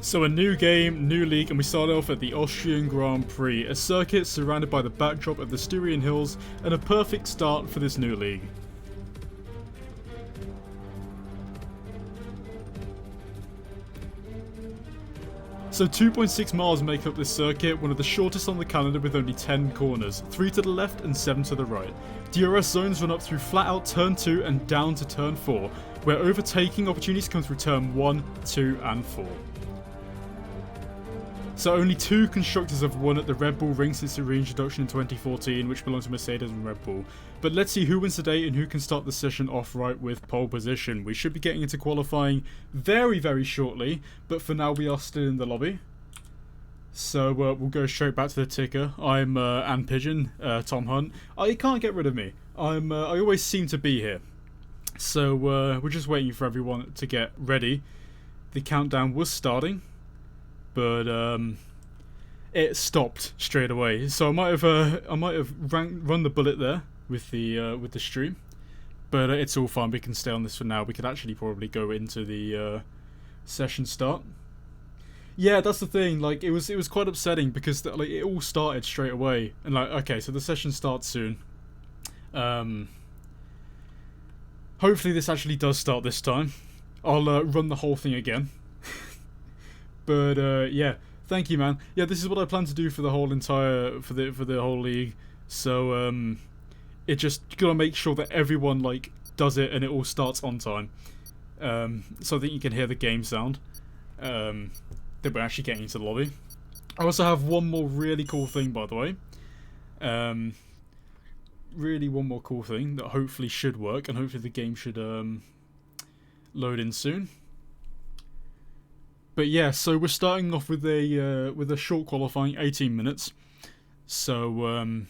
So a new game, new league, and we start off at the Austrian Grand Prix, a circuit surrounded by the backdrop of the Styrian Hills, and a perfect start for this new league. So 2.6 miles make up this circuit, one of the shortest on the calendar with only 10 corners, 3 to the left and 7 to the right. DRS zones run up through flat out turn 2 and down to turn 4, where overtaking opportunities come through turn 1, 2 and 4. So only 2 constructors have won at the Red Bull Ring since the reintroduction in 2014, which belongs to Mercedes and Red Bull. But let's see who wins today and who can start the session off right with pole position. We should be getting into qualifying very, very shortly, but for now we are still in the lobby. So we'll go straight back to the ticker. I'm Ann Pigeon, Tom Hunt. You can't get rid of me. I always seem to be here. So we're just waiting for everyone to get ready. The countdown was starting, but it stopped straight away. So I might have run the bullet there with the stream, but it's all fine. We can stay on this for now. We could actually probably go into the session start. Yeah, that's the thing. Like it was quite upsetting because it all started straight away, and okay, so the session starts soon. Hopefully this actually does start this time. I'll run the whole thing again. But yeah, thank you, man. Yeah, this is what I plan to do for the whole for the whole league. So it just gotta make sure that everyone does it and it all starts on time. So that you can hear the game sound. That we're actually getting into the lobby. I also have one more really cool thing, by the way. Really one more cool thing that hopefully should work, and hopefully the game should load in soon. But yeah, so we're starting off with a short qualifying, 18 minutes. So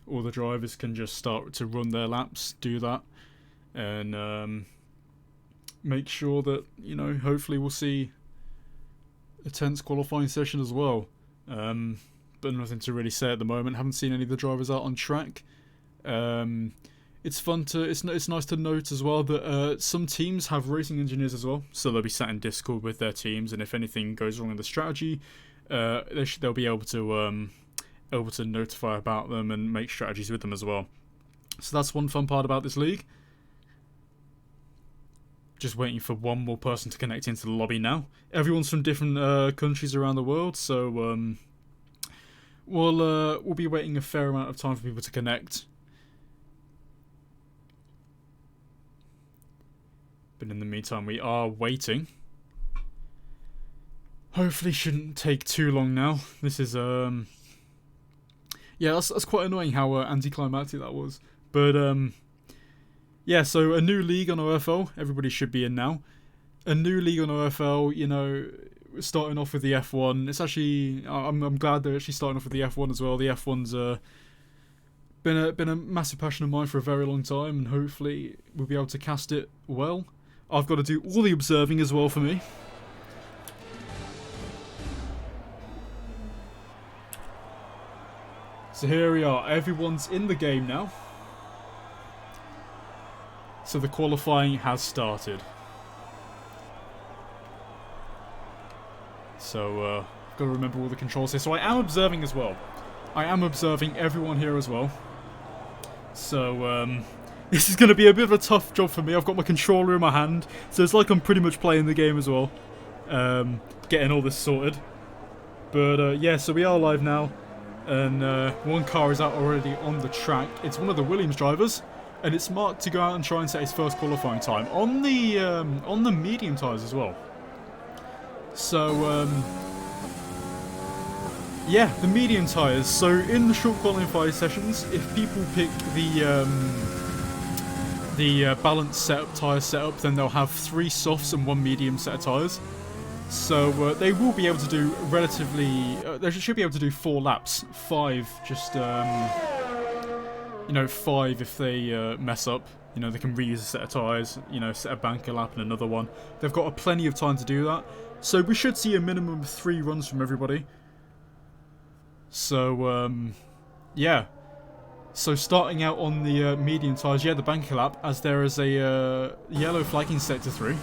all the drivers can just start to run their laps, do that, and make sure that, you know, hopefully we'll see a tense qualifying session as well. But nothing to really say at the moment. Haven't seen any of the drivers out on track. It's fun to it's nice to note as well that some teams have racing engineers as well, so they'll be sat in Discord with their teams, and if anything goes wrong in the strategy, they'll be able to notify about them and make strategies with them as well. So that's one fun part about this league. Just waiting for one more person to connect into the lobby now. Everyone's from different countries around the world, so we'll be waiting a fair amount of time for people to connect. But in the meantime, we are waiting. Hopefully shouldn't take too long now. This is yeah, that's quite annoying how anticlimactic that was. But yeah, so a new league on OFL. Everybody should be in now. A new league on OFL, you know, starting off with the F1. It's actually, I'm glad they're actually starting off with the F1 as well. The F1's been a massive passion of mine for a very long time, and hopefully we'll be able to cast it well. I've got to do all the observing as well for me. So here we are. Everyone's in the game now. So the qualifying has started. So I've got to remember all the controls here. So I am observing as well. I am observing everyone here as well. So this is going to be a bit of a tough job for me. I've got my controller in my hand, so it's like I'm pretty much playing the game as well. Getting all this sorted. But yeah, so we are live now. And one car is out already on the track. It's one of the Williams drivers. And it's marked to go out and try and set his first qualifying time on the medium tyres as well. So yeah, the medium tyres. So in the short qualifying sessions, if people pick the balanced setup tyre setup, then they'll have 3 softs and 1 medium set of tyres. So they will be able to do relatively. They should be able to do 4 laps, 5 just. You know, 5 if they mess up. You know, they can reuse a set of tyres, you know, set a banker lap and another one. They've got plenty of time to do that. So we should see a minimum of 3 runs from everybody. So, yeah. So starting out on the medium tyres, yeah, the banker lap, as there is a yellow flag in Sector 3.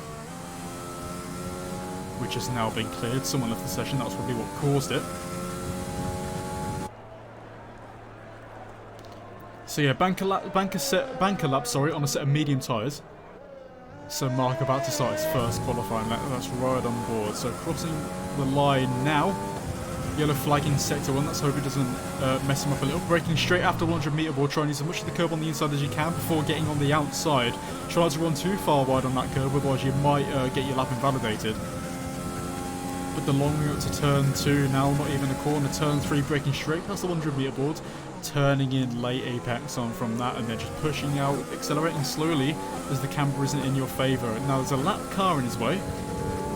which has now been cleared. Someone left the session, that's probably what caused it. So yeah, banker lap on a set of medium tyres. So Mark about to start his first qualifying lap. That's right on board. So crossing the line now. Yellow flagging sector 1. Let's hope it doesn't mess him up a little. Braking straight after 100 metre board. Try and use as much of the curb on the inside as you can before getting on the outside. Try not to run too far wide on that curb, otherwise you might get your lap invalidated. But the long route to turn 2 now, not even a corner. Turn 3, braking straight past the 100 metre board. Turning in late apex on from that, and then just pushing out, accelerating slowly as the camber isn't in your favour. Now there's a lap car in his way.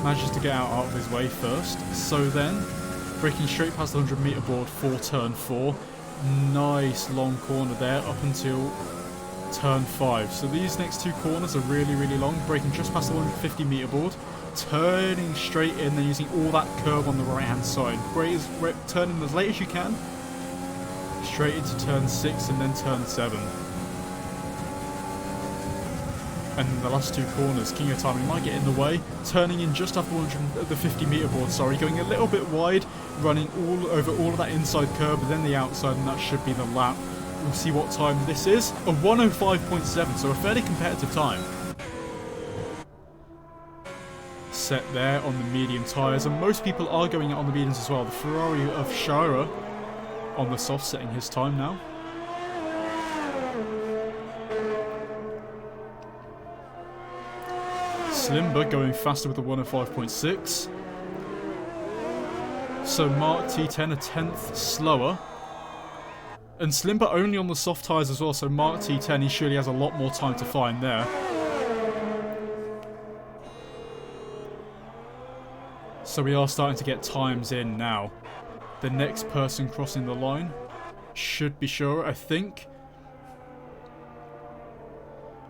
Manages to get out of his way first. So then, braking straight past the 100 metre board for turn 4. Nice long corner there up until turn 5. So these next 2 corners are really, really long. Braking just past the 150 metre board. Turning straight in, then using all that curve on the right hand side. Turning as late as you can. Straight into turn 6 and then turn 7. And then the last 2 corners, king of time, he might get in the way. Turning in just after the 50 metre board, sorry, going a little bit wide, running all over all of that inside curb, but then the outside, and that should be the lap. We'll see what time this is. A 1:05.7, so a fairly competitive time. Set there on the medium tyres, and most people are going out on the mediums as well. The Ferrari of Shira on the soft, setting his time now. Slimber going faster with the 1:05.6. So Mark T10 a 10th slower. And Slimber only on the soft tyres as well, so Mark T10, he surely has a lot more time to find there. So we are starting to get times in now. The next person crossing the line should be sure, I think.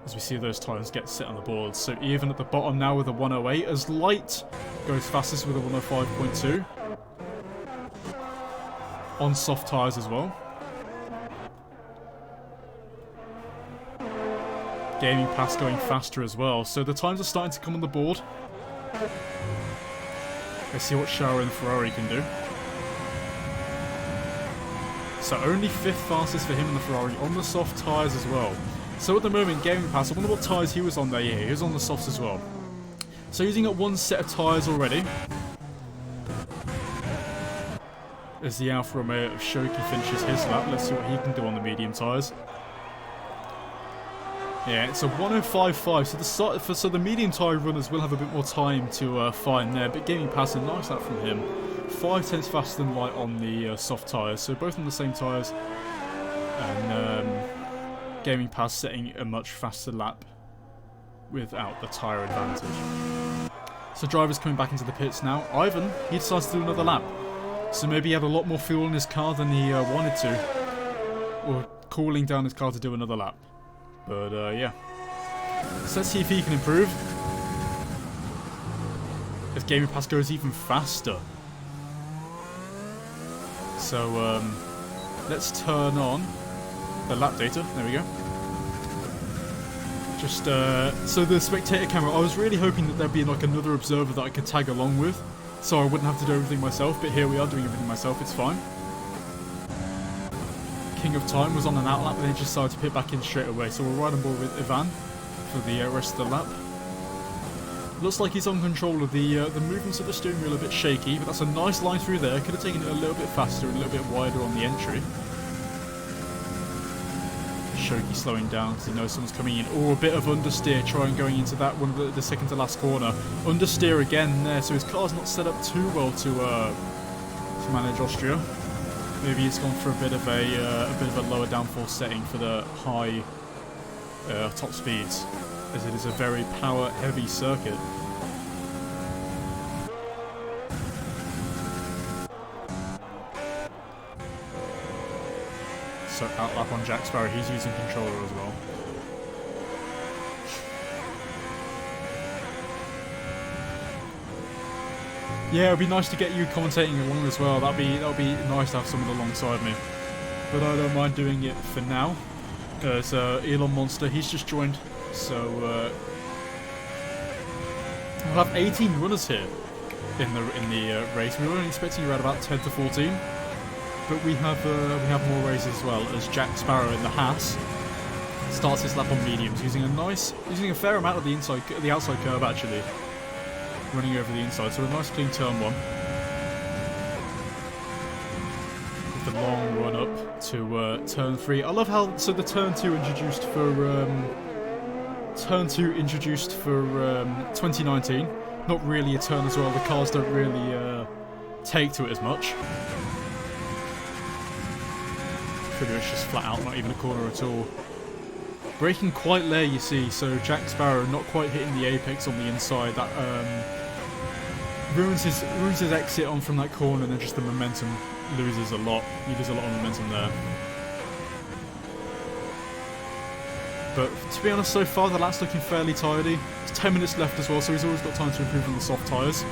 As we see those times get set on the board. So even at the bottom now with a 1:08, as Light goes fastest with a 1:05.2. On soft tyres as well. Gaming Pass going faster as well. So the times are starting to come on the board. Let's see what Shara and Ferrari can do. So only 5th fastest for him and the Ferrari on the soft tyres as well. So at the moment, Gaming Pass, I wonder what tyres he was on there. Yeah, he was on the softs as well. So using up 1 set of tyres already. As the Alfa Romeo of Shoki finishes his lap. Let's see what he can do on the medium tyres. Yeah, it's a 1:05.5. So the medium tyre runners will have a bit more time to find there. But Gaming Pass, a nice lap from him. 5/10 faster than Light on the soft tyres. So both on the same tyres. And Gaming Pass setting a much faster lap without the tyre advantage. So drivers coming back into the pits now. Ivan, he decides to do another lap. So maybe he had a lot more fuel in his car than he wanted to. Or cooling down his car to do another lap. But yeah. So let's see if he can improve. If Gaming Pass goes even faster. So let's turn on the lap data. There we go. Just so the spectator camera, I was really hoping that there'd be like another observer that I could tag along with, so I wouldn't have to do everything myself, but here we are doing everything myself, it's fine. King of Time was on an outlap and then just decided to pit back in straight away, so we're right on board with Ivan for the rest of the lap. Looks like he's on control of the movements of the steering wheel a bit shaky, but that's a nice line through there. Could have taken it a little bit faster and a little bit wider on the entry. Shoki slowing down because he knows someone's coming in. Oh, a bit of understeer trying going into that one of the second to last corner. Understeer again there, so his car's not set up too well to manage Austria. Maybe he's gone for a bit of a lower downforce setting for the high top speeds, as it is a very power heavy circuit. So outlap on Jack Sparrow, he's using controller as well. Yeah, it'd be nice to get you commentating along as well. That'd be nice to have someone alongside me. But I don't mind doing it for now. There's Elon Monster, he's just joined. So we'll have 18 runners here. in the race. We were only expecting around about 10 to 14, but we have more races as well, as Jack Sparrow in the Haas starts his lap on mediums, using a fair amount of the outside curve actually, running over the inside. So a nice clean turn one. The long run up to turn 3. I love how the turn 2 introduced for 2019. Not really a turn as well. The cars don't really take to it as much. Pretty much just flat out, not even a corner at all. Braking quite late, you see. So Jack Sparrow not quite hitting the apex on the inside. That ruins his exit on from that corner, and then just the momentum loses a lot. He loses a lot of momentum there. But to be honest, so far the lap's looking fairly tidy. There's 10 minutes left as well, so he's always got time to improve on the soft tyres.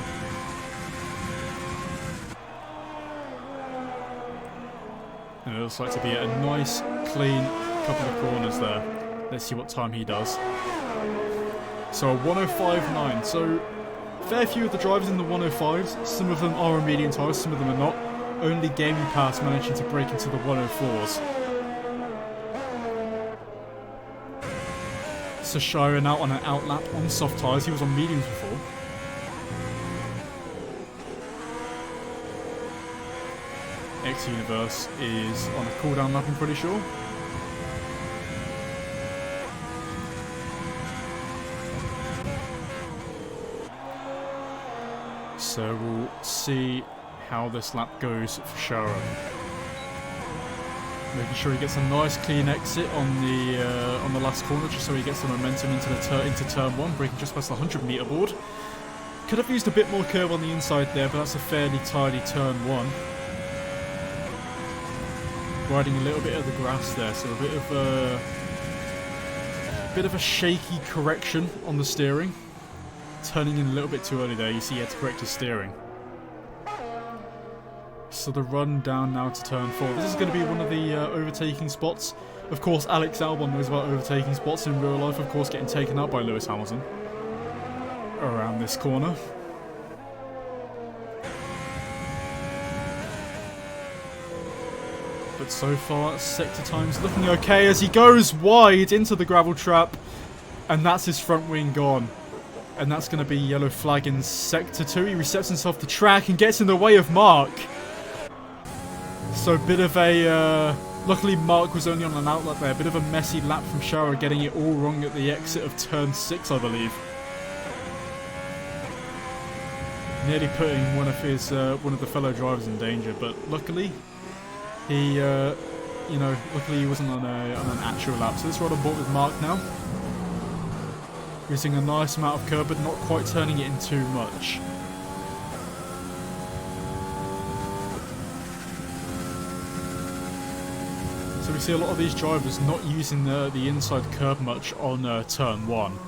And it looks like to be a nice, clean couple of corners there. Let's see what time he does. So a 105.9. So fair few of the drivers in the 105s. Some of them are on medium tyres, some of them are not. Only Gaming Pass managing to break into the 104s. So Shire now on an outlap on soft tyres. He was on mediums before. X-Universe is on a cooldown lap, I'm pretty sure. So we'll see how this lap goes for Shara. Making sure he gets a nice clean exit on the last corner, just so he gets the momentum into turn 1, breaking just past the 100-meter board. Could have used a bit more curve on the inside there, but that's a fairly tidy turn 1. Riding a little bit of the grass there, so a bit of a shaky correction on the steering. Turning in a little bit too early there, you see he had to correct his steering. So the run down now to turn 4. This is going to be one of the overtaking spots. Of course, Alex Albon knows about overtaking spots in real life, of course getting taken out by Lewis Hamilton around this corner. But so far, sector time's looking okay as he goes wide into the gravel trap, and that's his front wing gone. And that's going to be yellow flag in sector 2. He resets himself to track and gets in the way of Mark. So a bit of a... luckily Mark was only on an outlet there. A bit of a messy lap from Shara, getting it all wrong at the exit of turn 6, I believe. Nearly putting one of the fellow drivers in danger, but luckily he, luckily he wasn't on an actual lap. So let's ride on board with Mark now. Using a nice amount of curb, but not quite turning it in too much. So we see a lot of these drivers not using the inside curb much on turn 1.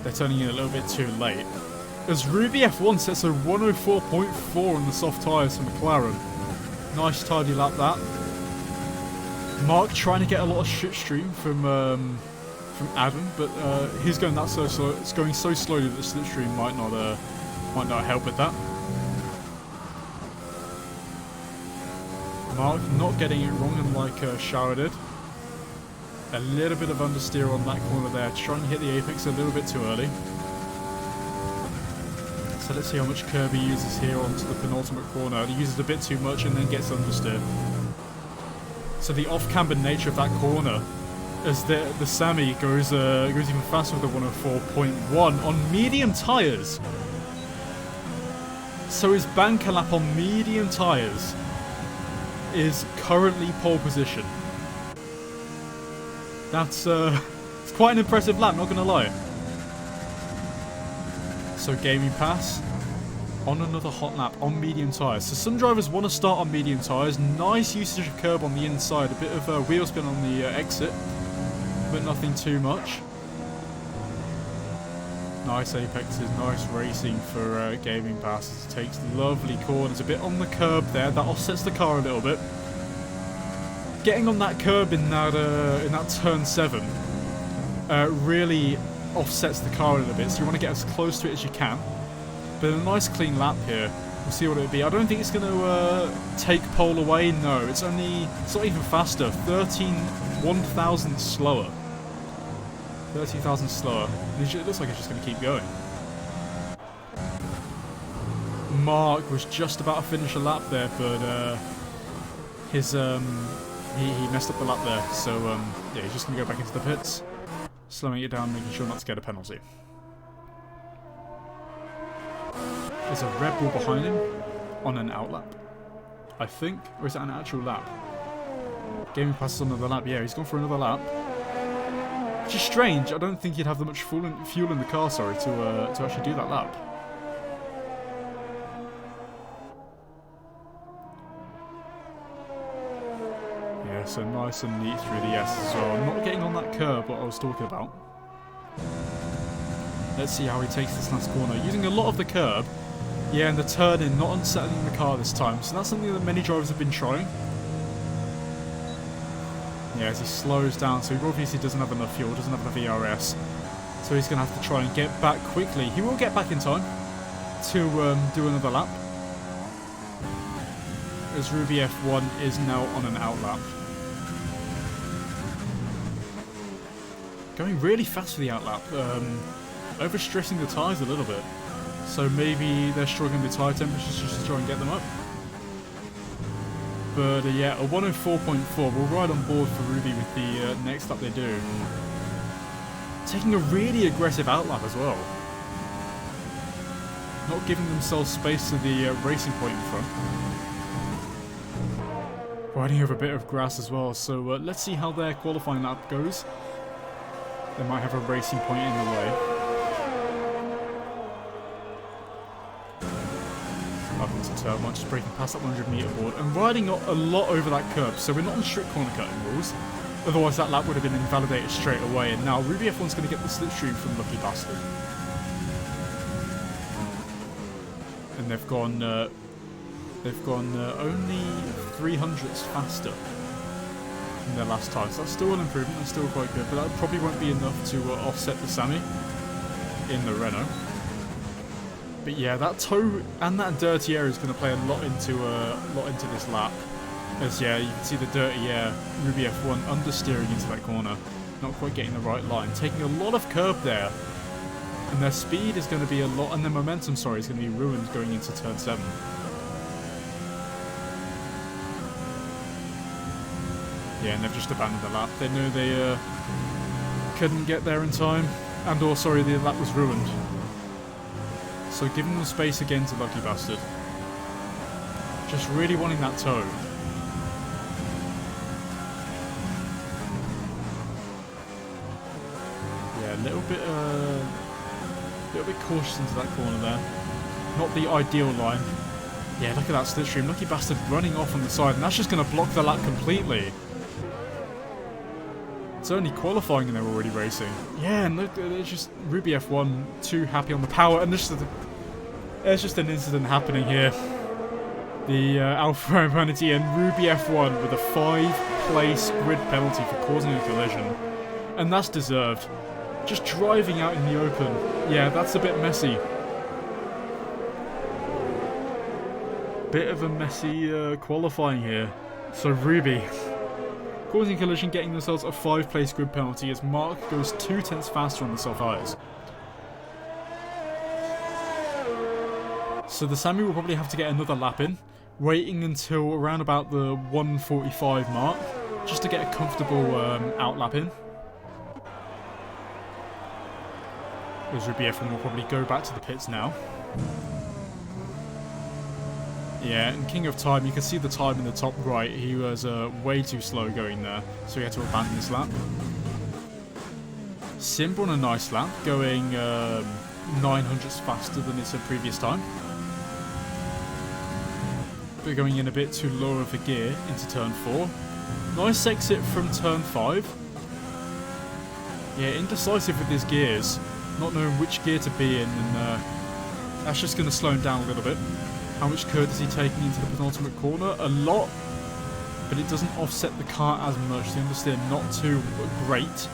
They're turning in a little bit too late. As Ruby F1 sets a 104.4 on the soft tyres for McLaren. Nice tidy lap that. Mark trying to get a lot of slipstream from Adam, but he's going that so slow. It's going so slowly that the slipstream might not help with that. Mark not getting it wrong, unlike Shara did. A little bit of understeer on that corner there, trying to hit the apex a little bit too early. So let's see how much curb he uses here onto the penultimate corner. He uses a bit too much and then gets understeer. So the off-camber nature of that corner, as the Sammy goes even faster with the 104.1 on medium tyres. So his banker lap on medium tyres is currently pole position. That's it's quite an impressive lap, not gonna lie. So Gaming Pass on another hot lap on medium tyres. So some drivers want to start on medium tyres. Nice usage of curb on the inside, a bit of a wheel spin on the exit, but nothing too much. Nice apexes, nice racing for Gaming Pass. It takes lovely corners, a bit on the curb there. That offsets the car a little bit. Getting on that curb in that turn 7 really offsets the car a little bit. So you want to get as close to it as you can. But a nice clean lap here. We'll see what it'll be. I don't think it's going to take pole away. No, it's not even faster. 1,000 slower. 30,000 slower. It looks like it's just going to keep going. Mark was just about to finish a lap there, but he messed up the lap there. So yeah, he's just going to go back into the pits, slowing it down, making sure not to get a penalty. There's a Red Bull behind him on an outlap, I think, or is that an actual lap? Gaming passes on another lap. Yeah, he's gone for another lap. Which is strange. I don't think he'd have that much fuel in the car, sorry, to actually do that lap. Yeah, so nice and neat through the S as well. Not getting on that curb, what I was talking about. Let's see how he takes this last corner. Using a lot of the curb. Yeah, and the turn-in, not unsettling the car this time. So that's something that many drivers have been trying. Yeah, as he slows down, so he obviously doesn't have enough fuel, doesn't have enough ERS. So he's going to have to try and get back quickly. He will get back in time to do another lap. As Ruby F1 is now on an outlap. Going really fast for the outlap. Overstressing the tyres a little bit. So maybe they're struggling with tyre temperatures just to try and get them up. But yeah, a 104.4. We'll ride on board for Ruby with the next lap they do. Taking a really aggressive outlap as well. Not giving themselves space to the racing point in front. Riding over a bit of grass as well. So let's see how their qualifying lap goes. They might have a racing point in the way. Turn, just breaking past that 100-metre board and riding a lot over that curb, so we're not on strict corner cutting rules. Otherwise that lap would have been invalidated straight away, and now Ruby F1's going to get the slipstream from Lucky Bastard. And they've gone only 300ths faster than their last time, so that's still an improvement, that's still quite good, but that probably won't be enough to offset the Sammy in the Renault. But yeah, that toe and that dirty air is going to play a lot into this lap. As yeah, you can see the dirty air, Ruby F1 understeering into that corner, not quite getting the right line, taking a lot of curb there, and their speed is going to be a lot, and their momentum, sorry, is going to be ruined going into turn 7. Yeah, and they've just abandoned the lap. They know they couldn't get there in time, and or sorry, the lap was ruined. So giving them space again to Lucky Bastard. Just really wanting that toe. Yeah, a little bit cautious into that corner there. Not the ideal line. Yeah, look at that slipstream. Lucky Bastard running off on the side, and that's just going to block the lap completely. It's only qualifying and they're already racing. Yeah, and look, it's just Ruby F1 too happy on the power, and there's just an incident happening here. The Alfa Romeo and Ruby F1 with a 5-place grid penalty for causing a collision, and that's deserved. Just driving out in the open. Yeah, that's a bit messy. Bit of a messy qualifying here. So Ruby causing a collision, getting themselves a 5-place grid penalty as Mark goes 2/10 faster on the soft tyres. So the Sammy will probably have to get another lap in, waiting until around about the 1:45 mark, just to get a comfortable outlap in. As Ruby F1 will probably go back to the pits now. Yeah, and King of Time, you can see the time in the top right. He was way too slow going there, so he had to abandon this lap. Simba on a nice lap, going 900ths faster than his previous time. But going in a bit too low of a gear into turn 4. Nice exit from turn 5. Yeah, indecisive with his gears, not knowing which gear to be in, and that's just going to slow him down a little bit. How much curve is he taking into the penultimate corner? A lot, but it doesn't offset the car as much. The understeer not too great.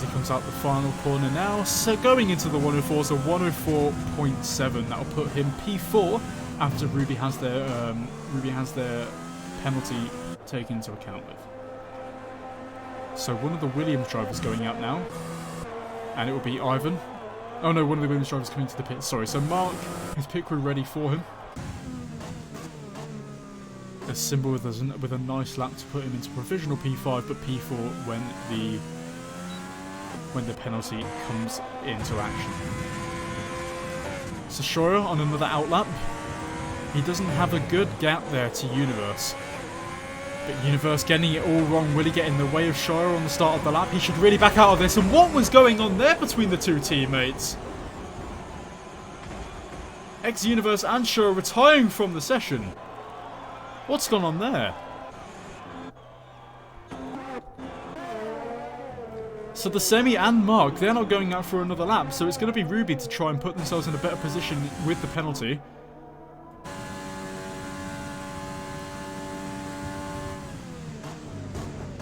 as he comes out the final corner now. So going into the 104, so 104.7. That'll put him P4 after Ruby has their penalty taken into account with. So one of the Williams drivers going out now, and it will be Ivan. Oh no, one of the Williams drivers coming to the pit. Sorry. So Mark, his pit crew ready for him. A symbol with a nice lap to put him into provisional P5, but P4 when the penalty comes into action. So Scheuer on another outlap. He doesn't have a good gap there to Universe. But Universe getting it all wrong. Will he get in the way of Scheuer on the start of the lap? He should really back out of this. And what was going on there between the two teammates? Ex-Universe and Scheuer retiring from the session. What's gone on there? So the Semi and Mark, they're not going out for another lap. So it's going to be Ruby to try and put themselves in a better position with the penalty.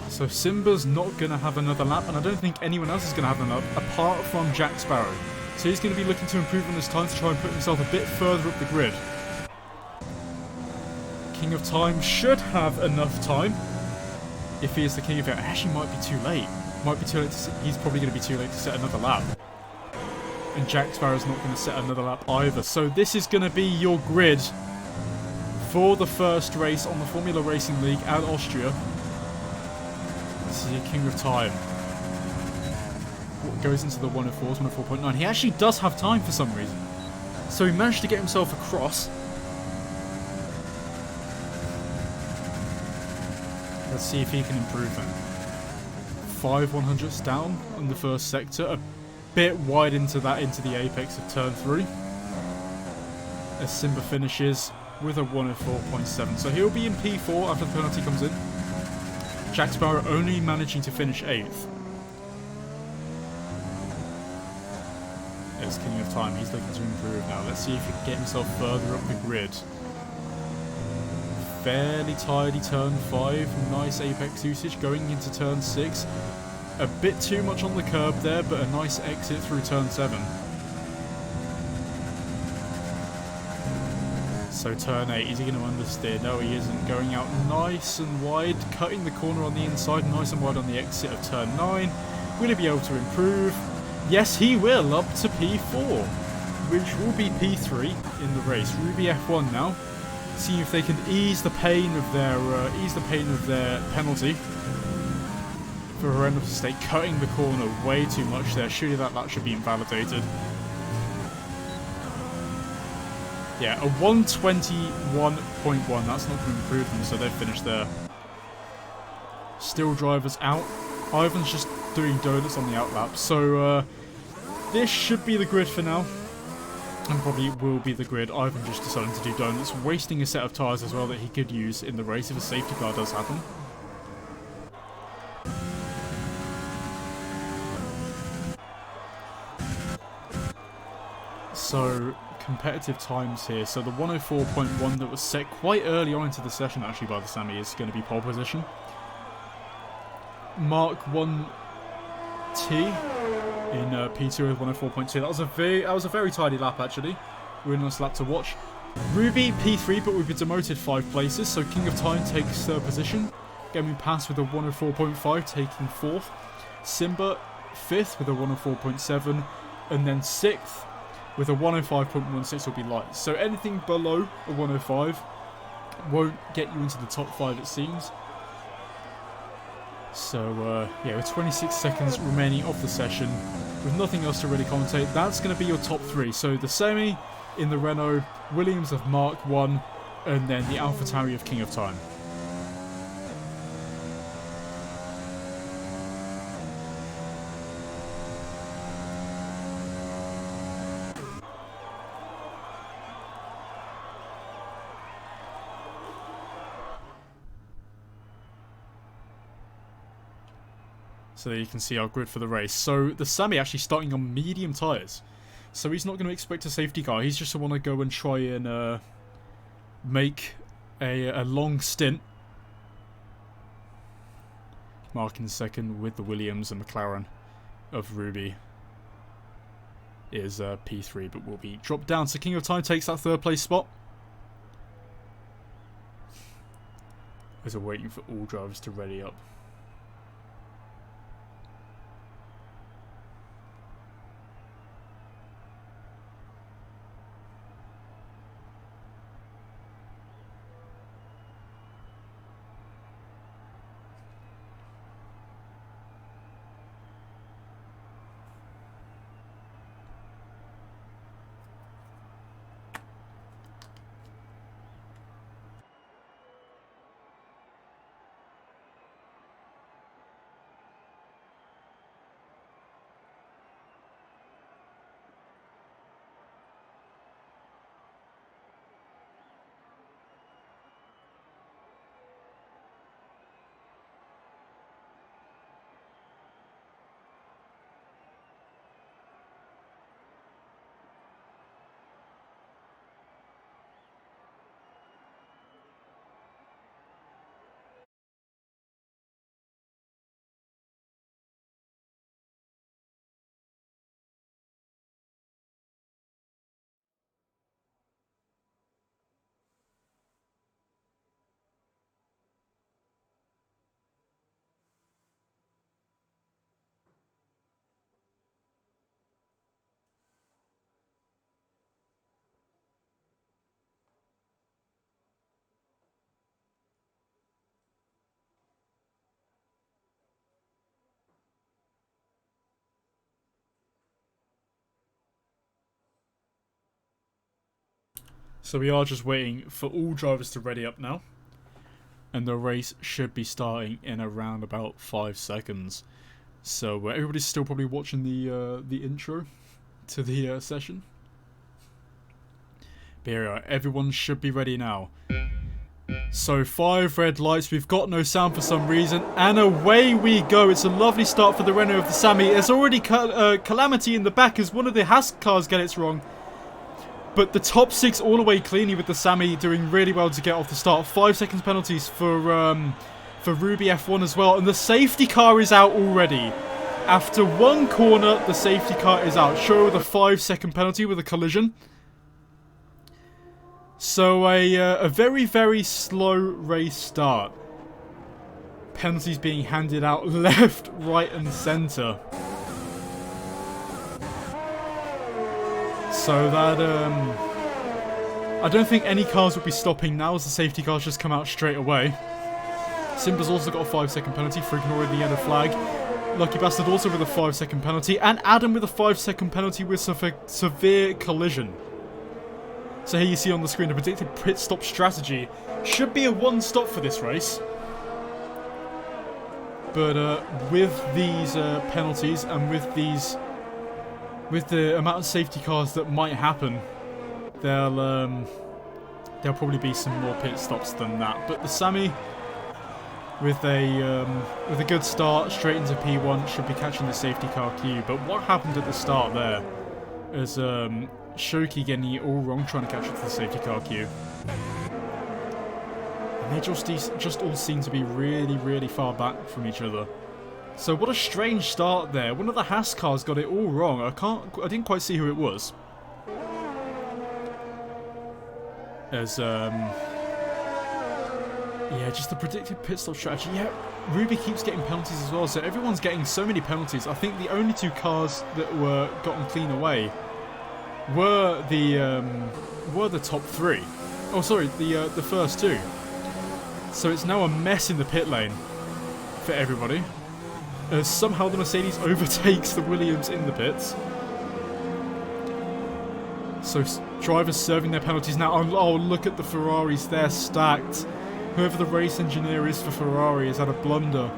So Simba's not going to have another lap, and I don't think anyone else is going to have another lap, apart from Jack Sparrow. So he's going to be looking to improve on his time to try and put himself a bit further up the grid. King of Time should have enough time, if he is the King of It. Actually, might be too late. Might be too late. He's probably going to be too late to set another lap. And Jack Sparrow's not going to set another lap either. So this is going to be your grid for the first race on the Formula Racing League at Austria. This is your King of Time. What goes into the 104s, 104.9. He actually does have time for some reason. So he managed to get himself across. Let's see if he can improve them. 5 100ths down on the first sector. A bit wide into the apex of turn 3. As Simba finishes with a 104.7. So he'll be in P4 after the penalty comes in. Jack Sparrow only managing to finish 8th. It's King of Time. He's looking to improve now. Let's see if he can get himself further up the grid. Fairly tidy turn 5. Nice apex usage going into turn 6. A bit too much on the curb there, but a nice exit through turn 7. So turn 8, is he going to understeer? No, he isn't. Going out nice and wide, cutting the corner on the inside, nice and wide on the exit of turn 9. Will he be able to improve? Yes, he will, up to P4, which will be P3 in the race. Ruby F1 now, seeing if they can ease the pain of their penalty for horrendous mistake, cutting the corner way too much there. Surely that lap should be invalidated. Yeah, a 121.1, that's not going to improve them, so they've finished there. Still drivers out. Ivan's just doing donuts on the outlap, so this should be the grid for now. And probably will be the grid. Ivan just deciding to do donuts, wasting a set of tyres as well that he could use in the race if a safety car does happen. So competitive times here. So the 104.1 that was set quite early on into the session actually by the Sami is going to be pole position. Mark 1T in P2 with 104.2. That was a very tidy lap actually. Really nice lap to watch. Ruby P3, but we've been demoted 5 places. So King of Time takes 3rd position, getting past with a 104.5, taking 4th. Simba 5th with a 104.7, and then 6th. With a 105.16 will be light. So anything below a 105 won't get you into the top 5 it seems. So yeah, with 26 seconds remaining of the session, with nothing else to really commentate, that's going to be your top 3. So the Semi in the Renault, Williams of Mark 1, and then the AlphaTauri of King of Time. So there you can see our grid for the race. So the Sami actually starting on medium tyres. So he's not going to expect a safety car. He's just want to go and try and make a long stint. Marking second with the Williams and McLaren. of Ruby is P3, but will be dropped down. So King of Time takes that third place spot. As we're waiting for all drivers to ready up. So we are just waiting for all drivers to ready up now. And the race should be starting in around about 5 seconds. So everybody's still probably watching the intro to the session. But here we are. Everyone should be ready now. So 5 red lights. We've got no sound for some reason. And away we go. It's a lovely start for the Renault of the Sami. There's already calamity in the back as one of the Haas cars get it wrong. But the top 6 all the way cleanly with the Sami doing really well to get off the start. 5 seconds penalties for Ruby F1 as well. And the safety car is out already. After one corner, the safety car is out. Show with a 5-second penalty with a collision. So a very, very slow race start. Penalties being handed out left, right and centre. So that, I don't think any cars will be stopping now as the safety cars just come out straight away. Simba's also got a 5-second penalty for ignoring the yellow flag. Lucky Bastard also with a 5-second penalty. And Adam with a 5-second penalty with severe collision. So here you see on the screen the predicted pit stop strategy. Should be a 1 stop for this race. But with these penalties and with the amount of safety cars that might happen, there'll probably be some more pit stops than that. But the Sami, with a good start straight into P1, should be catching the safety car queue. But what happened at the start there is Shoki getting it all wrong, trying to catch up to the safety car queue. And they just all seem to be really, really far back from each other. So what a strange start there. One of the Haas cars got it all wrong. I didn't quite see who it was. As yeah, just the predicted pit stop strategy. Yeah, Ruby keeps getting penalties as well, so everyone's getting so many penalties. I think the only 2 cars that were gotten clean away were the top 3. Oh, sorry, the first 2. So it's now a mess in the pit lane for everybody. Somehow the Mercedes overtakes the Williams in the pits. So drivers serving their penalties now. Oh, look at the Ferraris. They're stacked. Whoever the race engineer is for Ferrari has had a blunder.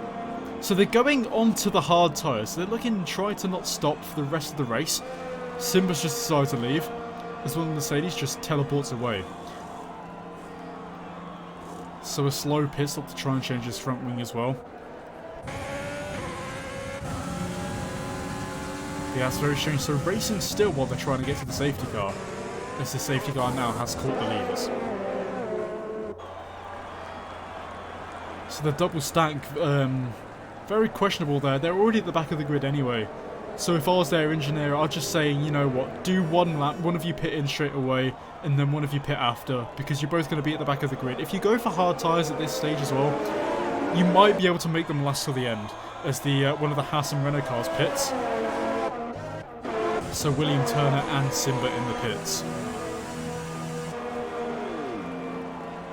So they're going on to the hard tyres. So they're looking to try to not stop for the rest of the race. Simba's just decided to leave. As well as Mercedes just teleports away. So a slow pit stop to try and change his front wing as well. Yeah, that's very strange. So racing still while they're trying to get to the safety car. As the safety car now has caught the leaders. So the double stack, very questionable there. They're already at the back of the grid anyway. So if I was their engineer, I'd just say, you know what, do one lap, one of you pit in straight away, and then one of you pit after, because you're both going to be at the back of the grid. If you go for hard tyres at this stage as well, you might be able to make them last till the end, as the one of the Haas and Renault cars pits. So William Turner and Simba in the pits.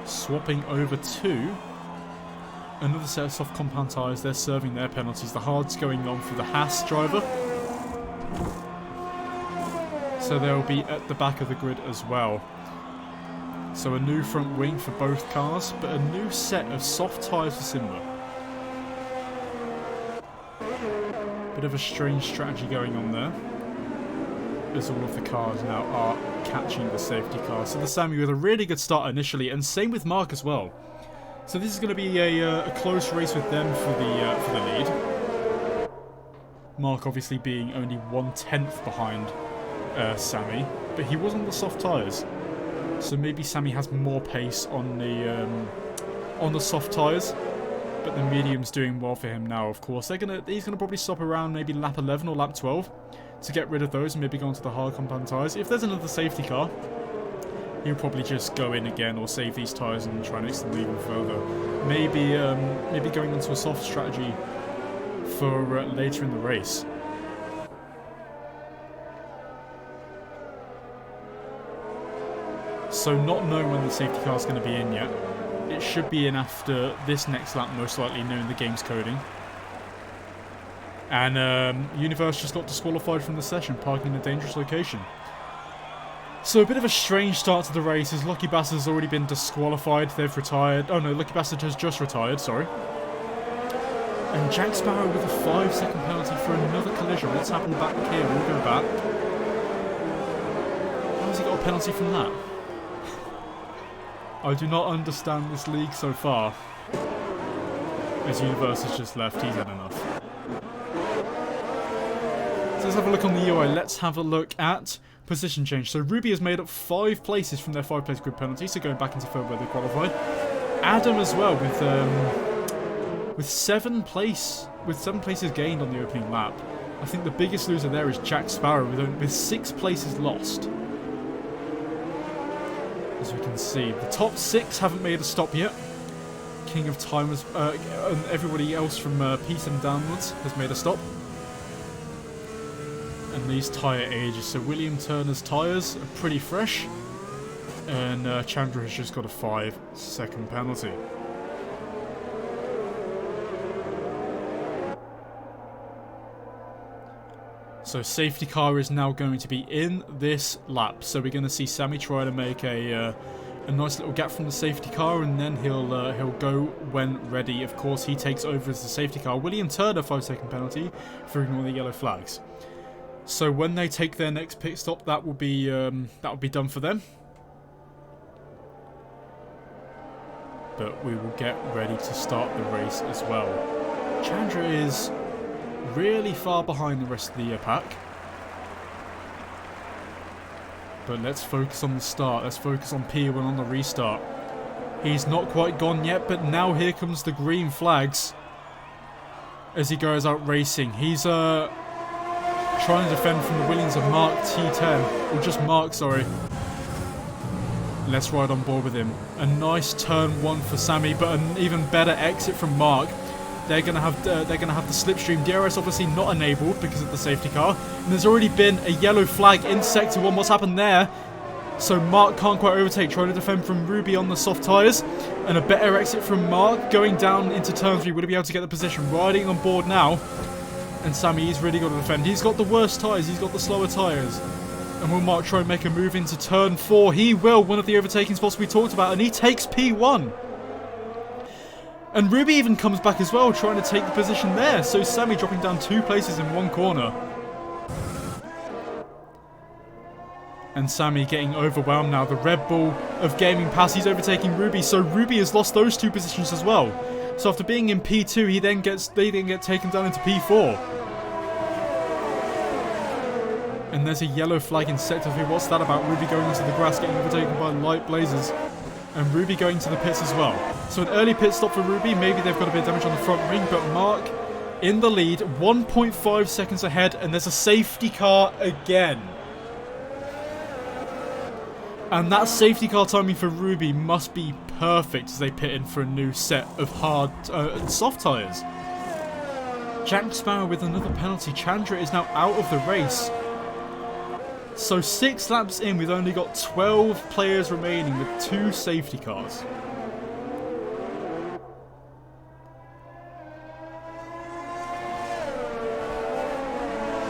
Swapping over to another set of soft compound tyres. They're serving their penalties. The hard's going on for the Haas driver. So they'll be at the back of the grid as well. So a new front wing for both cars, but a new set of soft tyres for Simba. Bit of a strange strategy going on there, as all of the cars now are catching the safety car. So the Sammy with a really good start initially, and same with Mark as well. So this is going to be a close race with them for the lead. Mark obviously being only 1/10 behind Sammy, but he was on the soft tyres, so maybe Sammy has more pace on the soft tyres. But the medium's doing well for him now. Of course, he's gonna probably stop around maybe lap 11 or lap 12 to get rid of those and maybe go onto the hard compound tyres. If there's another safety car, he'll probably just go in again or save these tyres and try and extend them even further. Maybe going into a soft strategy for later in the race. So not knowing when the safety car is going to be in yet. It should be in after this next lap, most likely, knowing the game's coding. And Universe just got disqualified from the session, parking in a dangerous location. So a bit of a strange start to the race, as Lucky Bastard has already been disqualified. They've retired. Oh no, Lucky Bastard has just retired, sorry. And Jack Sparrow with a 5-second penalty for another collision. What's happened back here? We'll go back. How has he got a penalty from that? I do not understand this league so far. As Universe has just left, he's had enough. So let's have a look on the UI. Let's have a look at position change. So Ruby has made up 5 places from their 5-place grid penalty, so going back into third where they qualified. Adam as well with 7 places gained on the opening lap. I think the biggest loser there is Jack Sparrow with 6 places lost. As we can see, the top 6 haven't made a stop yet. King of Time has, and everybody else from P7 downwards has made a stop. And these tyre ages. So William Turner's tyres are pretty fresh. And Chandra has just got a 5-second penalty. So safety car is now going to be in this lap. So we're going to see Sammy try to make a nice little gap from the safety car, and then he'll go when ready. Of course, he takes over as the safety car. William Turner 5-second penalty for ignoring the yellow flags. So when they take their next pit stop, that will be done for them. But we will get ready to start the race as well. Chandra is really far behind the rest of the pack. But let's focus on the start. Let's focus on P1 on the restart. He's not quite gone yet, but now here comes the green flags as he goes out racing. He's trying to defend from the Williams of Mark T10, or just Mark, sorry. Let's ride on board with him. A nice turn 1 for Sammy, but an even better exit from Mark. They're gonna have the slipstream. DRS obviously not enabled because of the safety car, and there's already been a yellow flag in sector 1. What's happened there? So Mark can't quite overtake, trying to defend from Ruby on the soft tyres, and a better exit from Mark going down into turn 3. Would he be able to get the position? Riding on board now, and Sammy, he's really got to defend. He's got the worst tyres. He's got the slower tyres. And will Mark try and make a move into turn 4? He will. One of the overtaking spots we talked about, and he takes P1. And Ruby even comes back as well, trying to take the position there. So Sammy dropping down 2 places in 1 corner. And Sammy getting overwhelmed now. The Red Bull of Gaming Pass, he's overtaking Ruby. So Ruby has lost those 2 positions as well. So after being in P2, they then get taken down into P4. And there's a yellow flag in sector 3. What's that about? Ruby going into the grass, getting overtaken by light blazers. And Ruby going to the pits as well. So an early pit stop for Ruby. Maybe they've got a bit of damage on the front ring, but Mark in the lead, 1.5 seconds ahead, and there's a safety car again. And that safety car timing for Ruby must be perfect as they pit in for a new set of soft tyres. Jack Sparrow with another penalty. Chandra is now out of the race. So 6 laps in, we've only got 12 players remaining with 2 safety cars.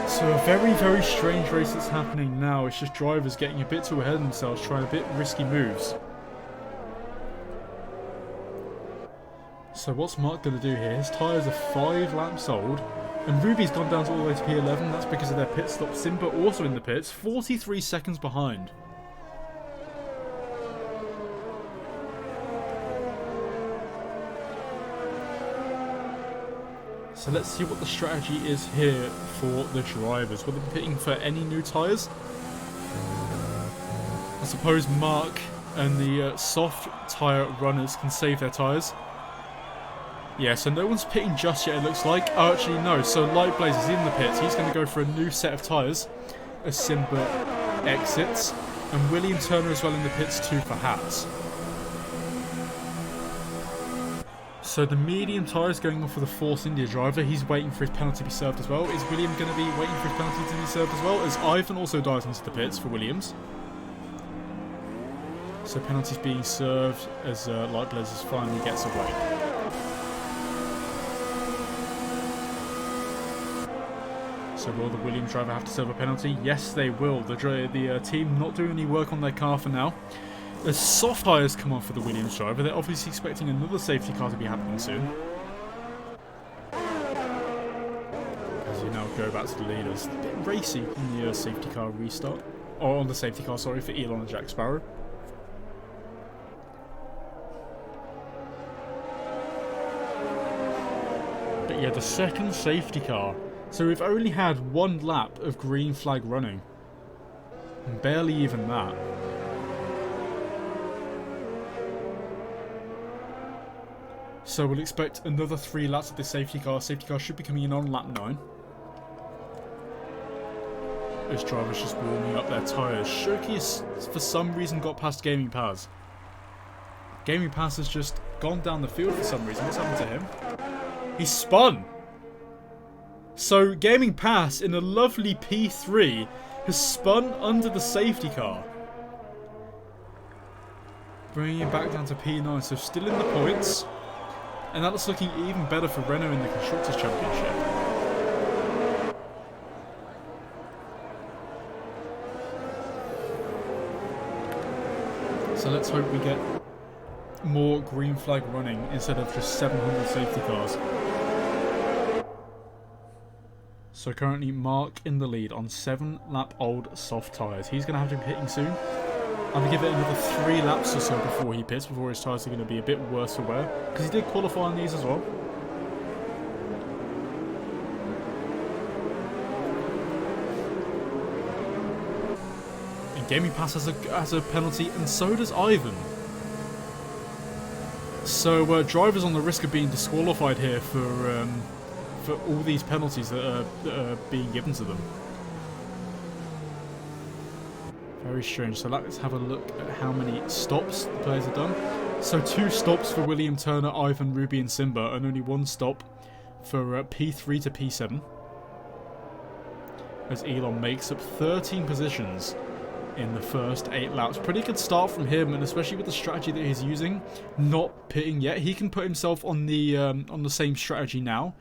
So a very, very strange race that's happening now. It's just drivers getting a bit too ahead of themselves, trying a bit risky moves. So what's Mark going to do here? His tyres are 5 laps old. And Ruby's gone down all the way to P11. That's because of their pit stop. Simba also in the pits. 43 seconds behind. So let's see what the strategy is here for the drivers. Will they be pitting for any new tyres? I suppose Mark and the soft tyre runners can save their tyres. Yeah, so no one's pitting just yet, it looks like. Oh, actually, no. So Light Blaze is in the pits. He's going to go for a new set of tyres as Simba exits. And William Turner as well in the pits too for hats. So the medium tyre is going off for the Force India driver. He's waiting for his penalty to be served as well. Is William going to be waiting for his penalty to be served as well? As Ivan also dives into the pits for Williams. So penalties being served as Light Blazers finally gets away. So will the Williams driver have to serve a penalty? Yes, they will. The team not doing any work on their car for now. As soft tyres come on for the Williams driver, they're obviously expecting another safety car to be happening soon. As you now go back to the leaders. A bit racy on the safety car restart. Or on the safety car, sorry, for Elon and Jack Sparrow. But yeah, the second safety car. So we've only had 1 lap of green flag running. And barely even that. So we'll expect another 3 laps of the safety car. Safety car should be coming in on lap 9. As drivers just warming up their tyres. Shoki has, for some reason, got past Gaming Pass. Gaming Pass has just gone down the field for some reason. What's happened to him? He spun! So Gaming Pass, in a lovely P3, has spun under the safety car. Bringing him back down to P9, so still in the points. And that looks looking even better for Renault in the Constructors' Championship. So let's hope we get more green flag running instead of just 700 safety cars. So currently Mark in the lead on 7-lap-old soft tyres. He's going to have to be hitting soon. I'm going to give it another 3 laps or so before he pits, before his tyres are going to be a bit worse for wear. Because he did qualify on these as well. And Gaming Pass has a penalty, and so does Ivan. So drivers on the risk of being disqualified here for all these penalties that are being given to them. Very strange. So let's have a look at how many stops the players have done. So 2 stops for William Turner, Ivan, Ruby and Simba, and only 1 stop for P3 to P7. As Elon makes up 13 positions in the first 8 laps. Pretty good start from him, and especially with the strategy that he's using, not pitting yet. He can put himself on the same strategy now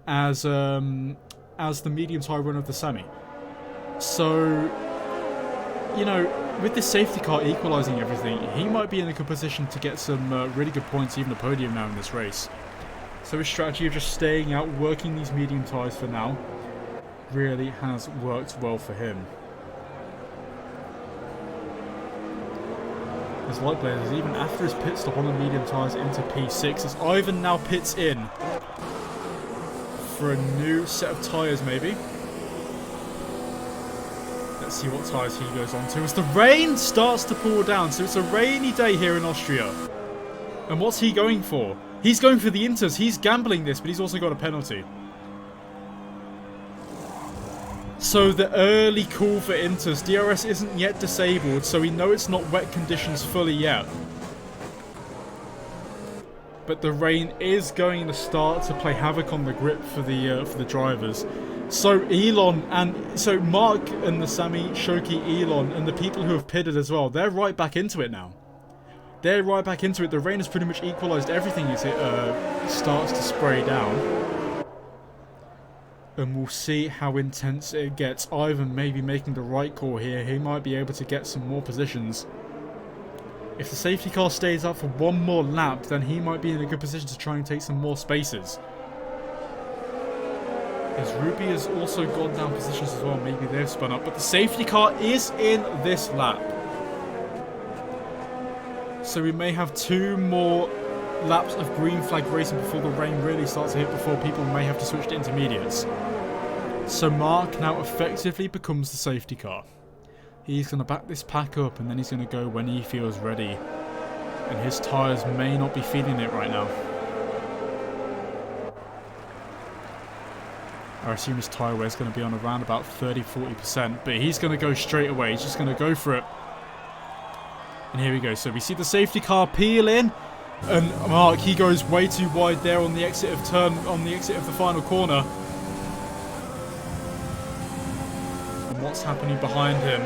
as the medium tyre run of the semi. So, you know, with this safety car equalising everything, he might be in a good position to get some really good points, even a podium now in this race. So his strategy of just staying out, working these medium tyres for now, really has worked well for him. As Light Blazers, even after his pit stop on the medium tyres into P6, as Ivan now pits in for a new set of tyres maybe. Let's see what tyres he goes on to as the rain starts to pour down. So it's a rainy day here in Austria. And what's he going for? He's going for the inters. He's gambling this, but he's also got a penalty. So the early call for inters. DRS isn't yet disabled, so we know it's not wet conditions fully yet. But the rain is going to start to play havoc on the grip for the drivers. So so Mark and the Sami, Shoki, Elon, and the people who have pitted as well, they're right back into it now. They're right back into it. The rain has pretty much equalised everything as it starts to spray down. And we'll see how intense it gets. Ivan maybe making the right call here. He might be able to get some more positions. If the safety car stays up for one more lap, then he might be in a good position to try and take some more spaces. As Ruby has also gone down positions as well, maybe they've spun up, but the safety car is in this lap. So we may have 2 more laps of green flag racing before the rain really starts to hit, before people may have to switch to intermediates. So Mark now effectively becomes the safety car. He's going to back this pack up, and then he's going to go when he feels ready. And his tyres may not be feeling it right now. I assume his tyre wear is going to be on around about 30-40%, but he's going to go straight away. He's just going to go for it. And here we go. So we see the safety car peel in, and Mark, he goes way too wide there on the exit of the final corner. And what's happening behind him?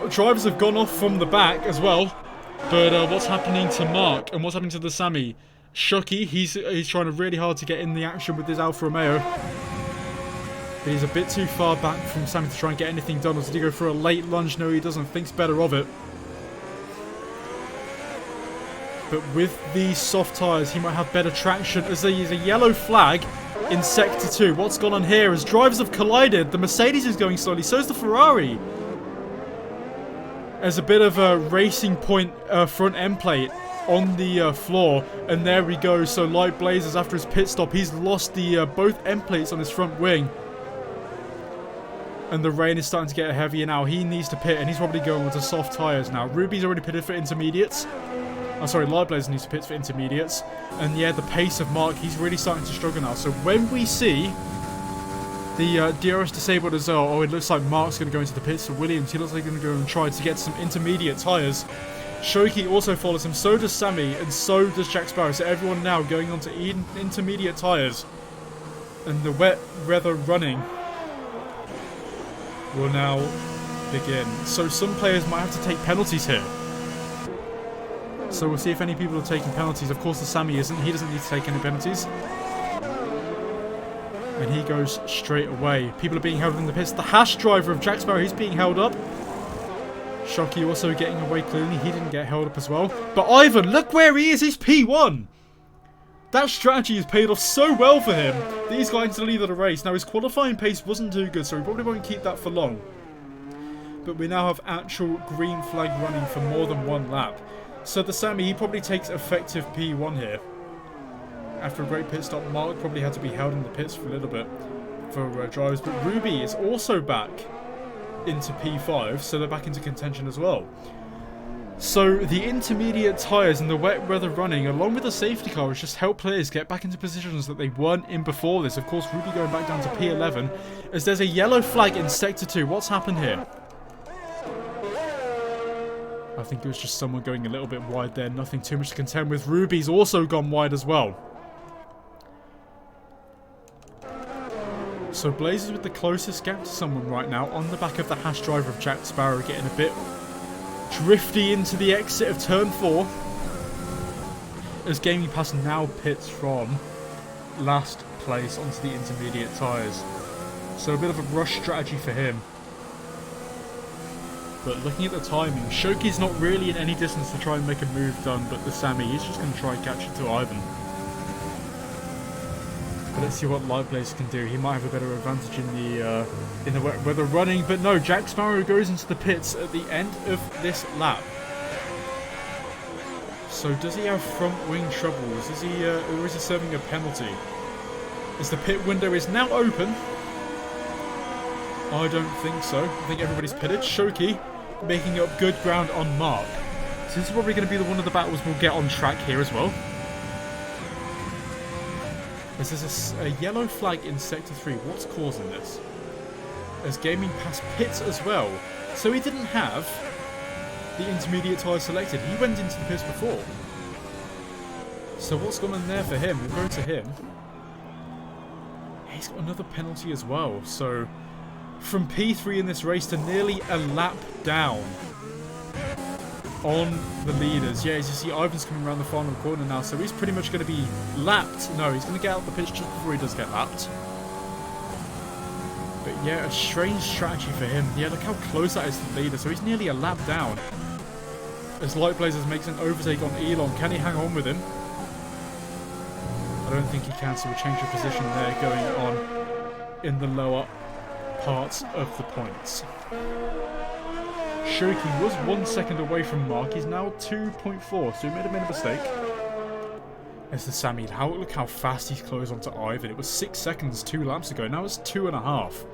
Drivers have gone off from the back as well, but what's happening to Mark and what's happening to the Sami? Shoki, he's trying really hard to get in the action with his Alfa Romeo, but he's a bit too far back from Sami to try and get anything done. Or did he go for a late lunge? No, he doesn't. Thinks better of it. But with these soft tyres, he might have better traction, as there is a yellow flag in Sector 2. What's gone on here? As drivers have collided, the Mercedes is going slowly, so is the Ferrari. There's a bit of a racing point front end plate on the floor, and there we go. So Light Blazers, after his pit stop, he's lost the both end plates on his front wing. And the rain is starting to get heavier now. He needs to pit, and he's probably going with the soft tyres now. Ruby's already pitted for intermediates. Oh, sorry, Light Blazer needs to pit for intermediates. And yeah, the pace of Mark, he's really starting to struggle now. So when we see the DRS disabled as well, oh, it looks like Mark's going to go into the pits for Williams. He looks like he's going to go and try to get some intermediate tyres. Shoki also follows him, so does Sami, and so does Jack Sparrow. So everyone now going on to intermediate tyres. And the wet weather running will now begin. So some players might have to take penalties here. So we'll see if any people are taking penalties. Of course the Sami isn't. He doesn't need to take any penalties. And he goes straight away. People are being held in the pits. The Hash driver of Jack Sparrow, he's being held up. Shoki also getting away cleanly. He didn't get held up as well. But Ivan, look where he is. He's P1. That strategy has paid off so well for him that he's got into the lead of the race. Now his qualifying pace wasn't too good, so he probably won't keep that for long. But we now have actual green flag running for more than one lap. So the Sami, he probably takes effective P1 here. After a great pit stop, Mark probably had to be held in the pits for a little bit for drivers. But Ruby is also back into P5, so they're back into contention as well. So the intermediate tyres and the wet weather running, along with the safety car, has just helped players get back into positions that they weren't in before this. Of course, Ruby going back down to P11, as there's a yellow flag in Sector 2. What's happened here? I think it was just someone going a little bit wide there. Nothing too much to contend with. Ruby's also gone wide as well. So Blazers with the closest gap to someone right now, on the back of the Hash driver of Jack Sparrow, getting a bit drifty into the exit of turn 4. As Gaming Pass now pits from last place onto the intermediate tyres. So a bit of a rush strategy for him. But looking at the timing, Shoki's not really in any distance to try and make a move done, but the Sami, he's just going to try and catch it to Ivan. But let's see what Light Blaze can do. He might have a better advantage in the wet weather running, but no, Jack Sparrow goes into the pits at the end of this lap. So does he have front wing troubles? Is he, or is he serving a penalty? As the pit window is now open. I don't think so. I think everybody's pitted. Shoki making up good ground on Mark. So this is probably going to be one of the battles we'll get on track here as well. As there's a yellow flag in Sector 3. What's causing this? As Gaming Pass pits as well. So he didn't have the intermediate tyre selected. He went into the pits before. So what's gone on there for him? We'll go to him. He's got another penalty as well. So from P3 in this race to nearly a lap down on the leaders. Yeah, as you see, Ivan's coming around the final corner now, so he's pretty much going to be lapped. No, he's going to get out the pitch just before he does get lapped. But yeah, a strange strategy for him. Yeah, look how close that is to the leader, so he's nearly a lap down. As Light Blazers makes an overtake on Elon, can he hang on with him? I don't think he can, so we'll change the position there going on in the lower parts of the points. Shoki was 1 second away from Mark. He's now 2.4, so he made a mistake. As the Sammy, look how fast he's closed onto Ivan. It was 6 seconds 2 laps ago. Now it's 2.5.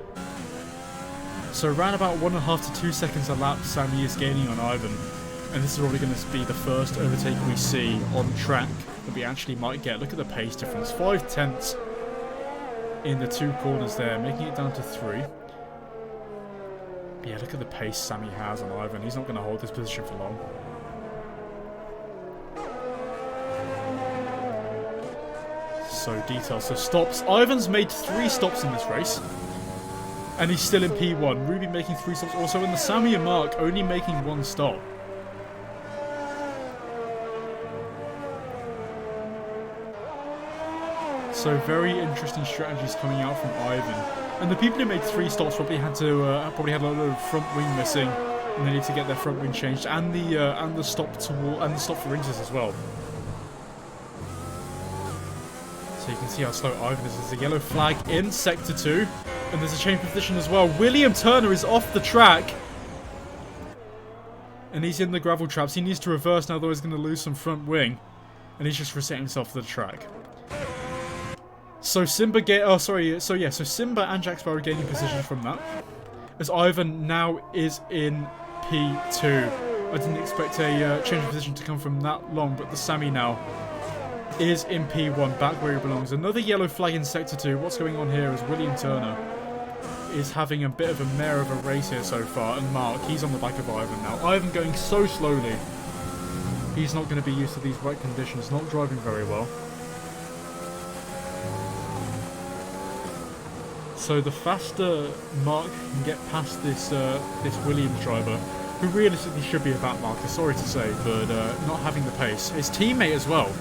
So around about 1.5 to 2 seconds a lap, Sammy is gaining on Ivan. And this is probably going to be the first overtake we see on track that we actually might get. Look at the pace difference. 5/10 in the 2 corners there, making it down to 3. Yeah, look at the pace Sammy has on Ivan. He's not going to hold this position for long. So details. So stops. Ivan's made 3 stops in this race. And he's still in P1. Ruby making 3 stops also. And the Sammy and Mark only making 1 stop. So very interesting strategies coming out from Ivan. And the people who made 3 stops probably had a lot of front wing missing, and they need to get their front wing changed, and the stop for Rinses as well. So you can see how slow Ivan is. There's a yellow flag in Sector 2, and there's a change of position as well. William Turner is off the track, and he's in the gravel traps. He needs to reverse now, though he's going to lose some front wing, and he's just resetting himself to the track. So Simba So Simba and Jack Sparrow gaining position from that. As Ivan now is in P2. I didn't expect a change of position to come from that long, but the Sammy now is in P1, back where he belongs. Another yellow flag in Sector 2. What's going on here is William Turner is having a bit of a mare of a race here so far, and Mark, he's on the back of Ivan now. Ivan going so slowly. He's not going to be used to these wet conditions, not driving very well. So the faster Mark can get past this Williams driver, who realistically should be a back marker, sorry to say, but not having the pace. His teammate as well.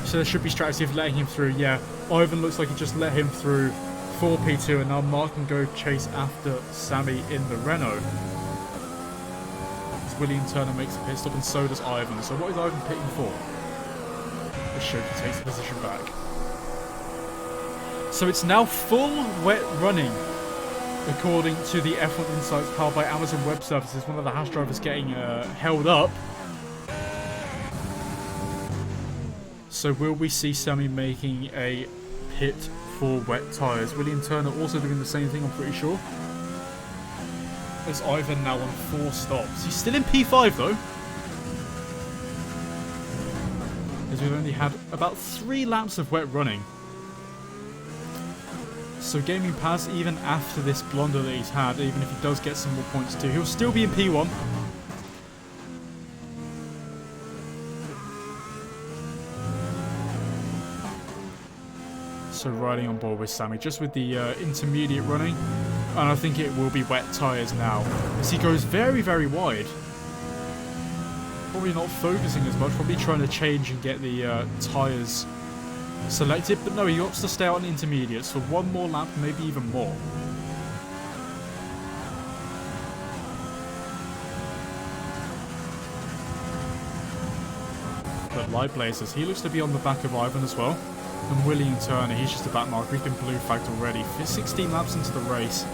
So there should be strategy of letting him through. Yeah, Ivan looks like he just let him through for P2, and now Mark can go chase after Sammy in the Renault. As William Turner makes a pit stop, and so does Ivan. So what is Ivan pitting for? The Shoki takes the position back. So it's now full wet running, according to the F1 Insights powered by Amazon Web Services. One of the Haas drivers getting held up. So will we see Sammy making a pit for wet tyres? William Turner also doing the same thing, I'm pretty sure. As Ivan now on 4 stops. He's still in P5 though. As we've only had about 3 laps of wet running. So Gaming Pass, even after this blunder that he's had, even if he does get some more points too, he'll still be in P1. So riding on board with Sammy, just with the intermediate running. And I think it will be wet tyres now, as he goes very, very wide. Probably not focusing as much, probably trying to change and get the tyres selected, but no, he opts to stay out on intermediates for 1 more lap, maybe even more. But Light Blazers, he looks to be on the back of Ivan as well. And William Turner, he's just a back marker. He's been blue flagged already. 16 laps into the race.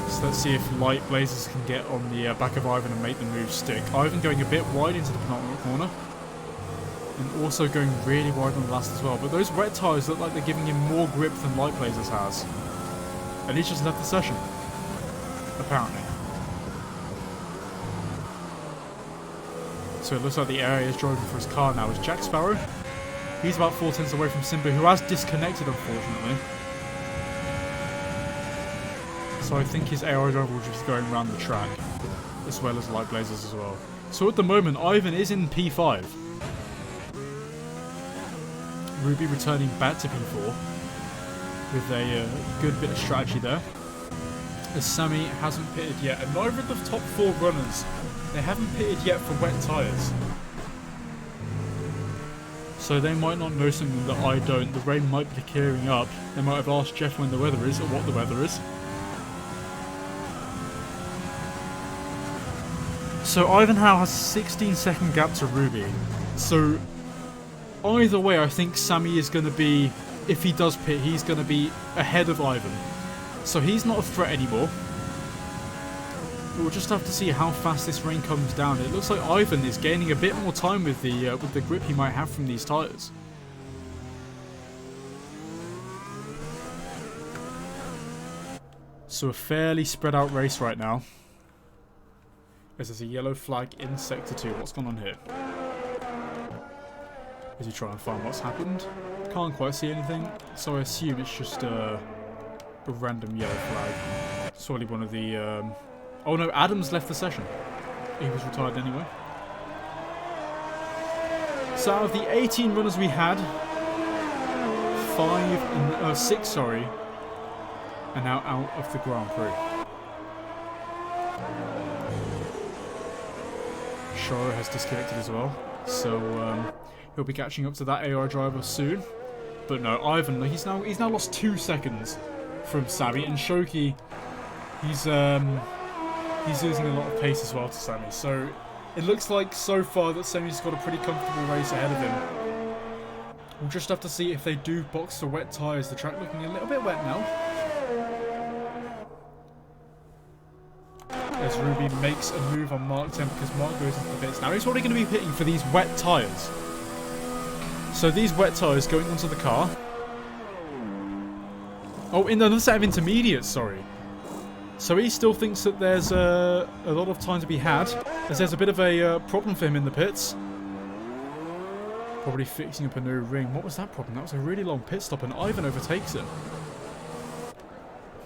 So let's see if Light Blazers can get on the back of Ivan and make the move stick. Ivan going a bit wide into the penultimate corner. And also going really wide on the last as well. But those wet tyres look like they're giving him more grip than Light Blazers has. And he's just left the session. Apparently. So it looks like the area is driving for his car now is Jack Sparrow. He's about 4 tenths away from Simba, who has disconnected, unfortunately. So I think his AR driver will just be going around the track, as well as Light Blazers as well. So at the moment, Ivan is in P5. Ruby returning back to P4 with a good bit of strategy there. As Sammy hasn't pitted yet, and neither of the top 4 runners, they haven't pitted yet for wet tyres. So they might not know something that I don't. The rain might be clearing up. They might have asked Jeff when the weather is, or what the weather is. So Ivan Howe has a 16-second gap to Ruby. So either way, I think Sammy is going to be, if he does pit, he's going to be ahead of Ivan. So he's not a threat anymore. We'll just have to see how fast this rain comes down. It looks like Ivan is gaining a bit more time with the grip he might have from these tyres. So a fairly spread out race right now. As there's a yellow flag in Sector 2. What's going on here? As you try and find what's happened. Can't quite see anything, so I assume it's just a random yellow flag. It's probably one of the... Oh no, Adams left the session. He was retired anyway. So out of the 18 runners we had, 6 are now out of the Grand Prix. Shoro has disconnected as well, so he'll be catching up to that AR driver soon. But no, Ivan, he's now lost 2 seconds from Sammy, and Shoki, he's losing a lot of pace as well to Sammy. So it looks like so far that Sammy's got a pretty comfortable race ahead of him. We'll just have to see if they do box the wet tyres. The track looking a little bit wet now. As Ruby makes a move on Mark 10 because Mark goes into the pits. Now he's probably going to be pitting for these wet tyres. So these wet tyres going onto the car. Oh, in another set of intermediates, sorry. So he still thinks that there's a lot of time to be had, as there's a bit of a problem for him in the pits. Probably fixing up a new ring. What was that problem? That was a really long pit stop, and Ivan overtakes it.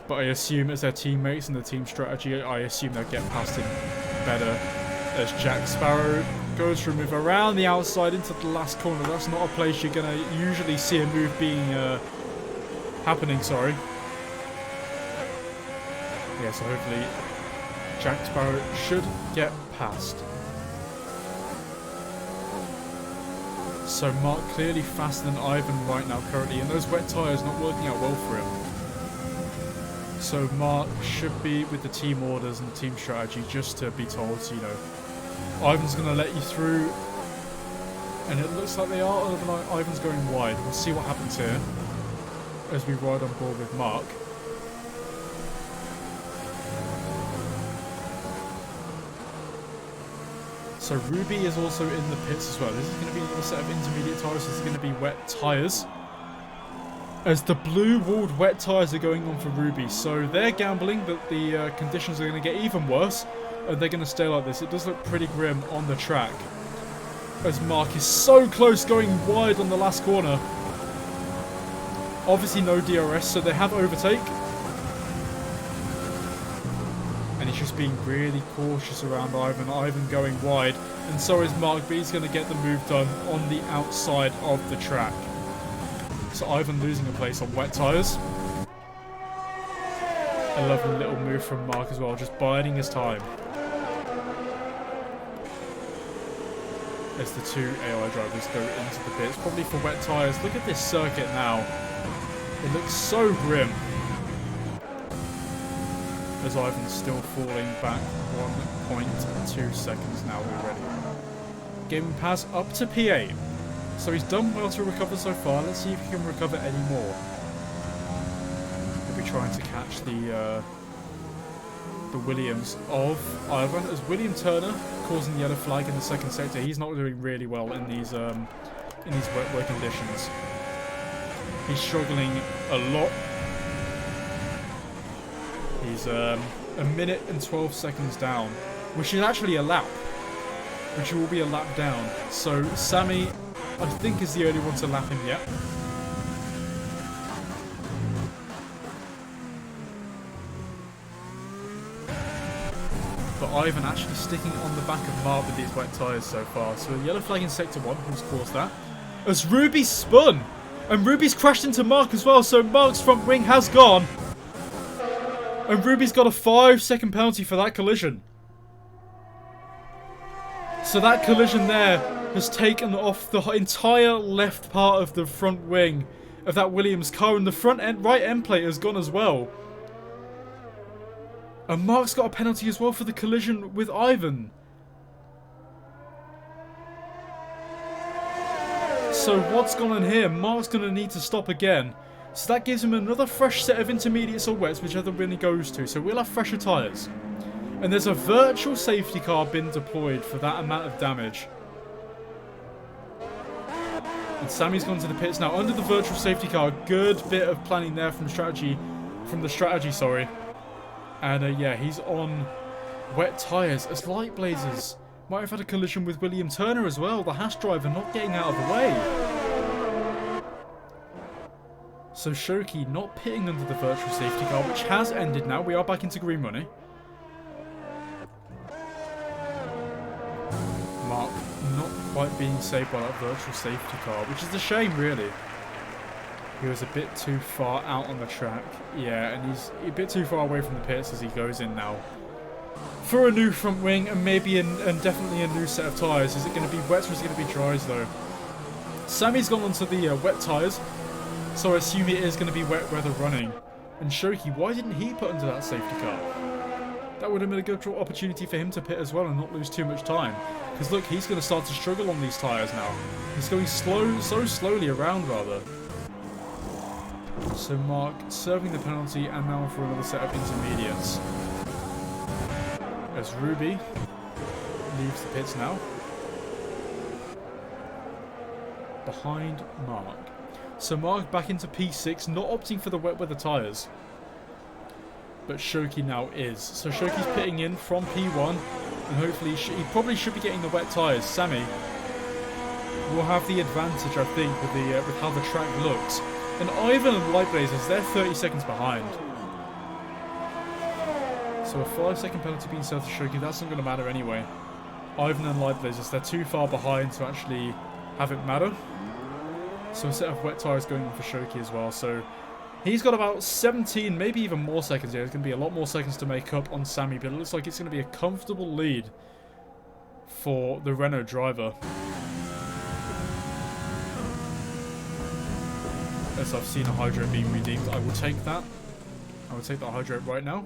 But I assume as their teammates and the team strategy, I assume they'll get past him better. As Jack Sparrow goes for a move around the outside into the last corner. That's not a place you're going to usually see a move being happening, sorry. Yeah, so hopefully Jack Sparrow should get past. So Mark clearly faster than Ivan right now currently, and those wet tyres not working out well for him. So Mark should be with the team orders and the team strategy just to be told, you know, Ivan's going to let you through. And it looks like they are, Ivan's going wide. We'll see what happens here as we ride on board with Mark. So Ruby is also in the pits as well. This is going to be a set of intermediate tyres. This is going to be wet tyres. As the blue-walled wet tyres are going on for Ruby. So they're gambling that the conditions are going to get even worse. And they're going to stay like this. It does look pretty grim on the track. As Mark is so close going wide on the last corner. Obviously no DRS, so they have overtake. And he's just being really cautious around Ivan. Ivan going wide. And so is Mark, but he's going to get the move done on the outside of the track. So Ivan losing a place on wet tyres. A lovely little move from Mark as well, just biding his time. As the two AI drivers go into the pits, probably for wet tyres. Look at this circuit now. It looks so grim. As Ivan's still falling back 1.2 seconds now already. Giving pass up to P8. So he's done well to recover so far. Let's see if he can recover any more. He'll be trying to catch the Williams of Ivan, as William Turner causing the yellow flag in the second sector. He's not doing really well in these wet weather conditions. He's struggling a lot. He's a minute and 12 seconds down, which is actually a lap. Which will be a lap down. So Sammy I think is the only one to lap him yet. But Ivan actually sticking on the back of Mark with these wet tyres so far. So a yellow flag in Sector 1, who's caused that. As Ruby spun! And Ruby's crashed into Mark as well, so Mark's front wing has gone. And Ruby's got a 5-second penalty for that collision. So that collision there has taken off the entire left part of the front wing of that Williams car, and the front end, right end plate has gone as well. And Mark's got a penalty as well for the collision with Ivan. So what's gone on here? Mark's going to need to stop again. So that gives him another fresh set of intermediates or wets, whichever one he goes to. So we'll have fresher tyres. And there's a virtual safety car been deployed for that amount of damage. And Sammy's gone to the pits now under the virtual safety car. Good bit of planning there from the strategy, sorry. And yeah, he's on wet tyres as Light Blazers might have had a collision with William Turner as well, the Haas driver not getting out of the way. So Shoki not pitting under the virtual safety car, which has ended now. We are back into green money. Mark not quite being saved by that virtual safety car, which is a shame really. He was a bit too far out on the track. Yeah, and he's a bit too far away from the pits as he goes in now. For a new front wing and maybe and definitely a new set of tyres. Is it going to be wets or is it going to be dries though? Sammy's gone onto the wet tyres, so I assume it is going to be wet weather running. And Shoki, why didn't he put under that safety car? That would have been a good opportunity for him to pit as well and not lose too much time. Because look, he's going to start to struggle on these tyres now. He's going so slowly around rather. So Mark serving the penalty and now for another set of intermediates. As Ruby leaves the pits now. Behind Mark. So Mark back into P6, not opting for the wet weather tyres. But Shoki now is. So Shoki's pitting in from P1 and hopefully he probably should be getting the wet tyres. Sammy will have the advantage, I think, with how the track looks. And Ivan and Light Blazers, they're 30 seconds behind. So a 5-second penalty being served to Shoki, that's not going to matter anyway. Ivan and Light Blazers, they're too far behind to actually have it matter. So a set of wet tyres going on for Shoki as well. So he's got about 17, maybe even more seconds here. There's going to be a lot more seconds to make up on Sammy, but it looks like it's going to be a comfortable lead for the Renault driver. As I've seen a hydrate being redeemed, I will take that. I will take that hydrate right now.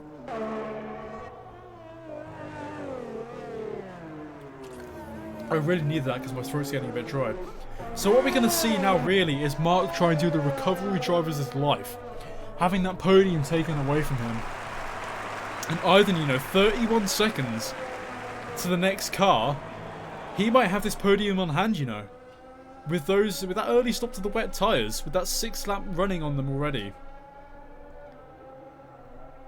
I really need that because my throat's getting a bit dry. So what we're going to see now really is Mark try and do the recovery drive of his life. Having that podium taken away from him. And Ivan, you know, 31 seconds to the next car. He might have this podium on hand, you know. With that early stop to the wet tyres, with that 6 lap running on them already.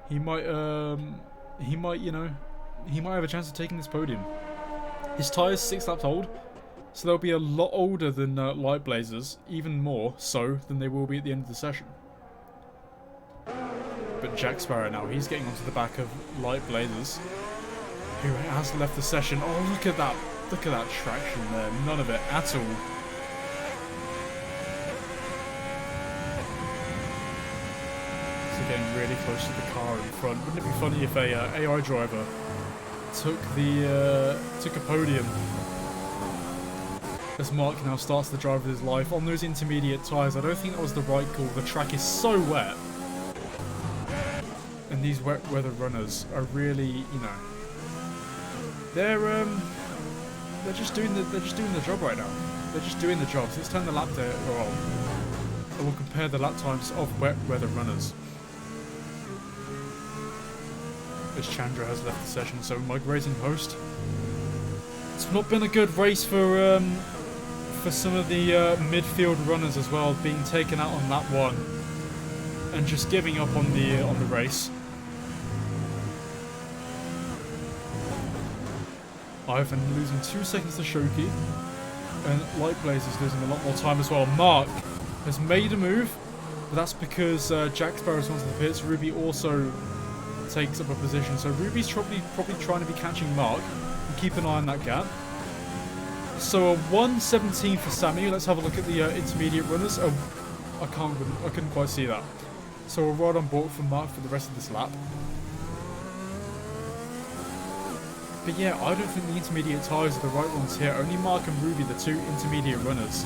He might have a chance of taking this podium. His tyres 6 laps old, so they'll be a lot older than Light Blazers, even more so than they will be at the end of the session. But Jack Sparrow now, he's getting onto the back of Light Blazers, who has left the session. Oh, look at that traction there, none of it at all. So getting really close to the car in front. Wouldn't it be funny if a AI driver took a podium as Mark now starts the drive of his life on those intermediate tyres? I don't think that was the right call. The track is so wet, and these wet weather runners are really, you know, they're just doing the job right now. They're just doing the job. So let's turn the lap data on, and we'll compare the lap times of wet weather runners. As Chandra has left the session, so migrating host. It's not been a good race for some of the midfield runners as well, being taken out on lap 1 and just giving up on the race. Ivan losing 2 seconds to Shoki. And Lightblaze is losing a lot more time as well. Mark has made a move, but that's because Jack Sparrow's gone to the pits. Ruby also takes up a position, so Ruby's probably trying to be catching Mark. And keep an eye on that gap. So a 1:17 for Sammy. Let's have a look at the intermediate runners. Oh, I couldn't quite see that. So we're right on board for Mark for the rest of this lap. But yeah, I don't think the intermediate tyres are the right ones here. Only Mark and Ruby, the two intermediate runners.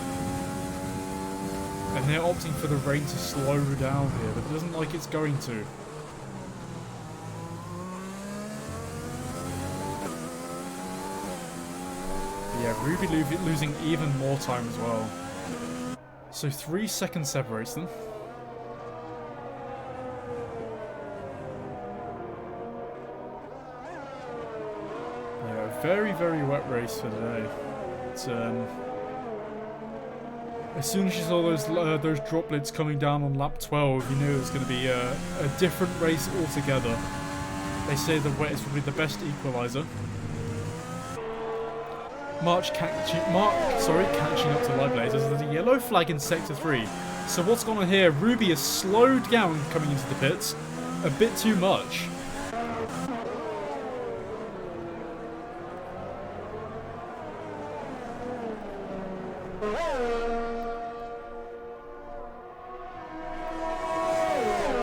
And they're opting for the rain to slow down here, but it doesn't like it's going to. But yeah, Ruby losing even more time as well. So 3 seconds separates them. Very, very wet race for today. It's, as soon as you saw those droplets coming down on lap 12, you knew it was going to be a different race altogether. They say the wet is probably the best equaliser. Mark catching up to Lightblaze. There's a yellow flag in sector 3. So what's going on here? Ruby has slowed down coming into the pits a bit too much.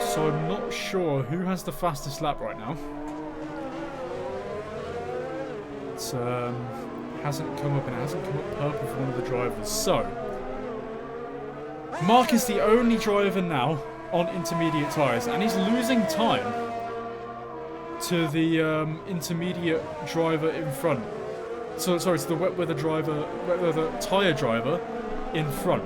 So I'm not sure who has the fastest lap right now. It hasn't come up, and it hasn't come up purple for one of the drivers. So Mark is the only driver now on intermediate tyres, and he's losing time to the intermediate driver in front. So sorry, to the wet weather tyre driver in front.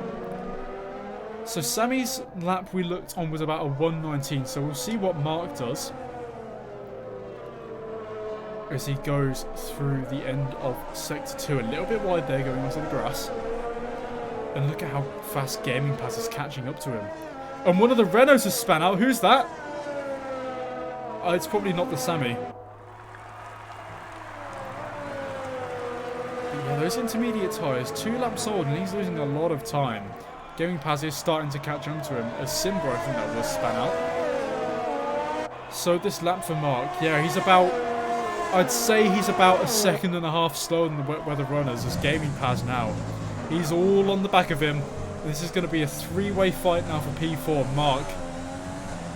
So Sammy's lap we looked on was about a 1:19, so we'll see what Mark does as he goes through the end of sector 2. A little bit wide there going onto the grass. And look at how fast Gaming Pass is catching up to him. And one of the Renaults has span out. Who's that? It's probably not the Sammy. But yeah, those intermediate tyres, 2 laps old, and he's losing a lot of time. Gaming Pass is starting to catch on to him, as Simba, I think that was, span out. So this lap for Mark, yeah, he's about, I'd say he's about a second and a half slower than the wet weather runners, as Gaming Pass now. He's all on the back of him. This is going to be a 3-way fight now for P4. Mark,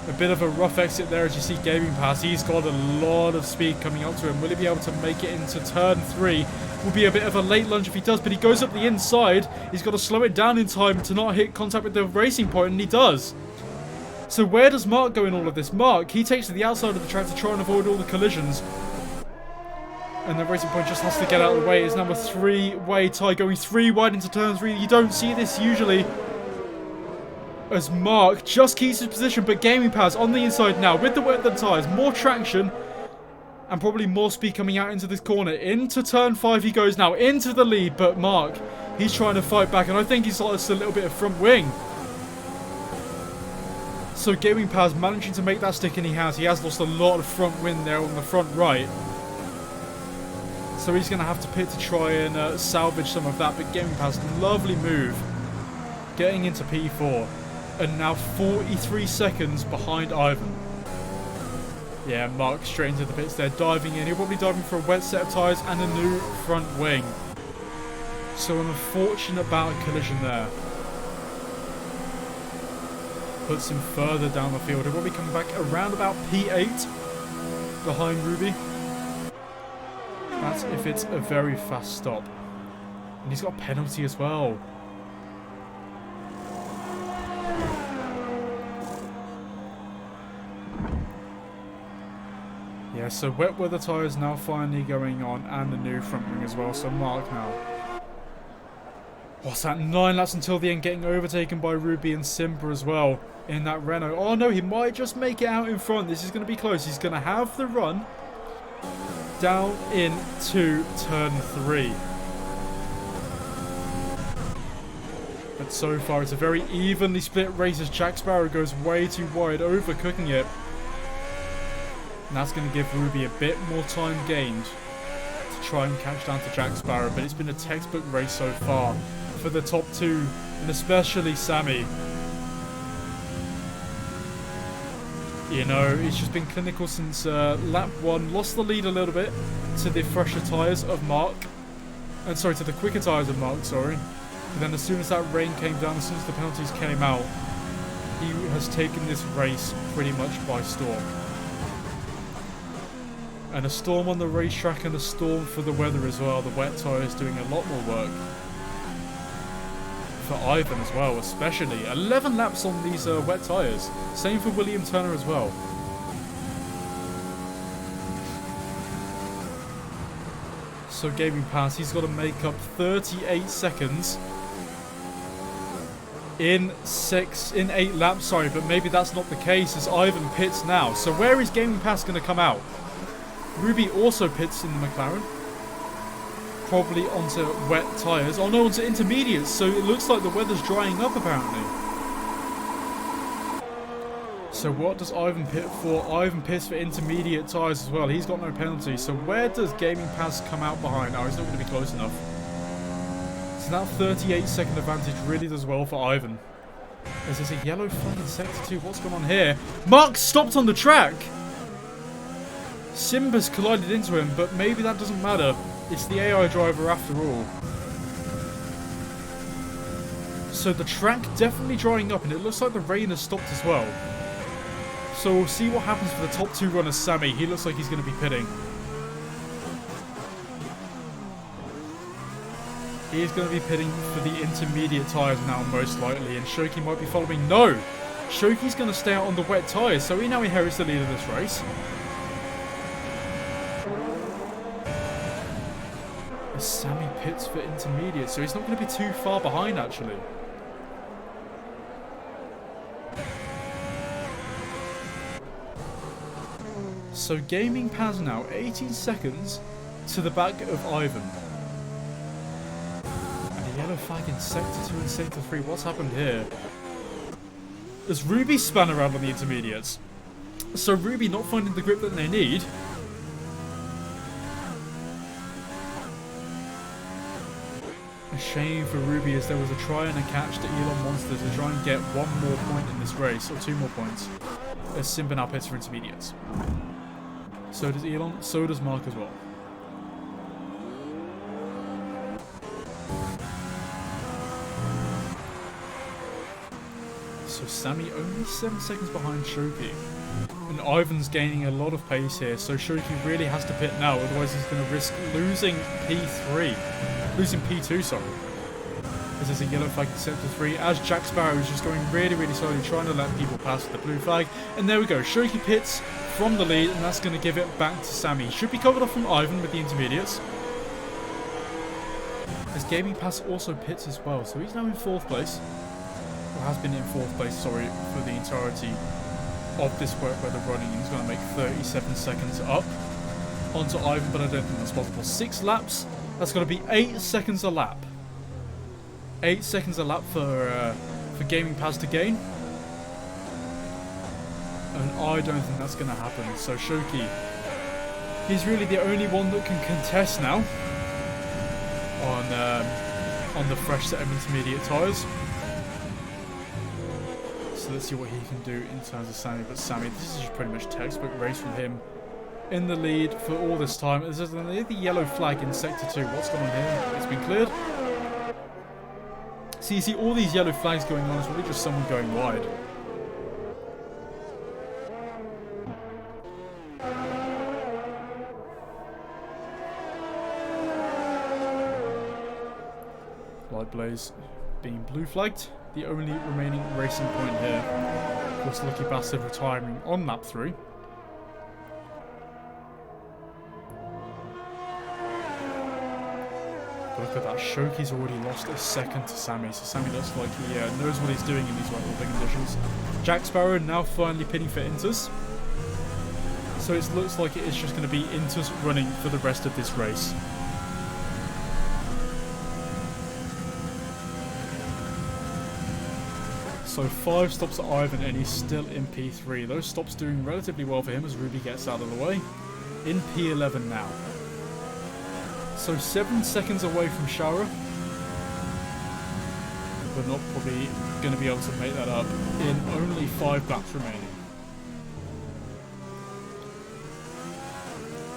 a bit of a rough exit there as you see Gaming Pass. He's got a lot of speed coming up to him. Will he be able to make it into turn 3? Will be a bit of a late lunge if he does, but he goes up the inside. He's got to slow it down in time to not hit contact with the racing point, and he does. So where does Mark go in all of this? Mark, he takes to the outside of the track to try and avoid all the collisions. And the racing point just has to get out of the way. It's now a 3-way tie going 3 wide into turn 3. You don't see this usually. As Mark just keeps his position, but Gaming Pass on the inside now with the wet tyres. More traction. And probably more speed coming out into this corner. Into turn 5 he goes now. Into the lead. But Mark, he's trying to fight back. And I think he's lost a little bit of front wing. So Gaming Pass managing to make that stick. And he has. He has lost a lot of front wing there on the front right. So he's going to have to pit to try and salvage some of that. But Gaming Pass, lovely move. Getting into P4. And now 43 seconds behind Ivan. Yeah, Mark straight into the pits there, diving in. He'll probably dive in for a wet set of tyres and a new front wing. So an unfortunate bout of collision there. Puts him further down the field. He'll probably come back around about P8 behind Ruby. That's if it's a very fast stop. And he's got a penalty as well. Yeah, so wet weather tyres now finally going on, and the new front wing as well. So Mark now. What's that? 9 laps until the end, getting overtaken by Ruby and Simba as well in that Renault. Oh no, he might just make it out in front. This is going to be close. He's going to have the run down into turn 3. But so far, it's a very evenly split race as Jack Sparrow goes way too wide, overcooking it. And that's going to give Ruby a bit more time gained to try and catch down to Jack Sparrow, but it's been a textbook race so far for the top two, and especially Sammy. You know, it's just been clinical since lap 1. Lost the lead a little bit to the fresher tyres of Mark. And sorry, to the quicker tyres of Mark, sorry. But then as soon as that rain came down, as soon as the penalties came out, he has taken this race pretty much by storm. And a storm on the racetrack and a storm for the weather as well. The wet tyres doing a lot more work. For Ivan as well, especially. 11 laps on these wet tyres. Same for William Turner as well. So Gaming Pass, he's got to make up 38 seconds in 8 laps, sorry, but maybe that's not the case as Ivan pits now. So where is Gaming Pass going to come out? Ruby also pits in the McLaren. Probably onto wet tyres. Oh no, onto intermediates, so it looks like the weather's drying up apparently. So what does Ivan pit for? Ivan pits for intermediate tyres as well. He's got no penalty. So where does Gaming Pass come out behind? Oh, he's not going to be close enough. So that 38-second advantage really does well for Ivan. As there's a yellow flag in Sector 2. What's going on here? Mark stopped on the track! Simba's collided into him, but maybe that doesn't matter. It's the AI driver after all. So the track definitely drying up, and it looks like the rain has stopped as well. So we'll see what happens for the top two runners. Sammy, he looks like he's going to be pitting. He is going to be pitting for the intermediate tyres now, most likely, and Shoki might be following. No! Shoki's going to stay out on the wet tyres, so he now inherits the lead of this race. Sammy pits for intermediate, so he's not going to be too far behind actually. So Gaming Pass now 18 seconds to the back of Ivan. And a yellow flag in Sector 2 and Sector 3. What's happened here? There's Ruby spun around on the intermediates. So Ruby not finding the grip that they need. A shame for Ruby as there was a try and a catch to Elon Monster to try and get one more point in this race, or 2 more points. As Simba now pits for intermediates. So does Elon, so does Mark as well. So Sammy only 7 seconds behind Shoki. And Ivan's gaining a lot of pace here, so Shoki really has to pit now, otherwise he's going to risk losing P3. Losing P2, sorry. As there's a yellow flag in Sector 3, as Jack Sparrow is just going really, really slowly, trying to let people pass with the blue flag. And there we go, Shoki pits from the lead, and that's going to give it back to Sammy. Should be covered off from Ivan with the intermediates. As Gaming Pass also pits as well, so he's now in 4th place. Or has been in 4th place, sorry, for the entirety of this wet weather running. He's going to make 37 seconds up onto Ivan, but I don't think that's possible. 6 laps. That's going to be 8 seconds a lap. 8 seconds a lap for Gaming Pass to gain. And I don't think that's going to happen. So Shoki, he's really the only one that can contest now on the fresh set of intermediate tyres. So let's see what he can do in terms of Sammy. But Sammy, this is just pretty much textbook race from him. In the lead for all this time. There's the yellow flag in Sector 2. What's going on here? It's been cleared. So you see all these yellow flags going on. It's really just someone going wide. Light Blaze being blue flagged. The only remaining racing point here. Of course, Lucky Bastard retiring on lap 3. Look at that, Shoki's already lost a second to Sammy, so Sammy looks like he knows what he's doing in these wet weather conditions. Jack Sparrow now finally pitting for Inters. So it looks like it is just going to be Inters running for the rest of this race. So 5 stops at Ivan and he's still in P3. Those stops doing relatively well for him as Ruby gets out of the way. In P11 now. So 7 seconds away from Shara. But not probably going to be able to make that up in only 5 laps remaining.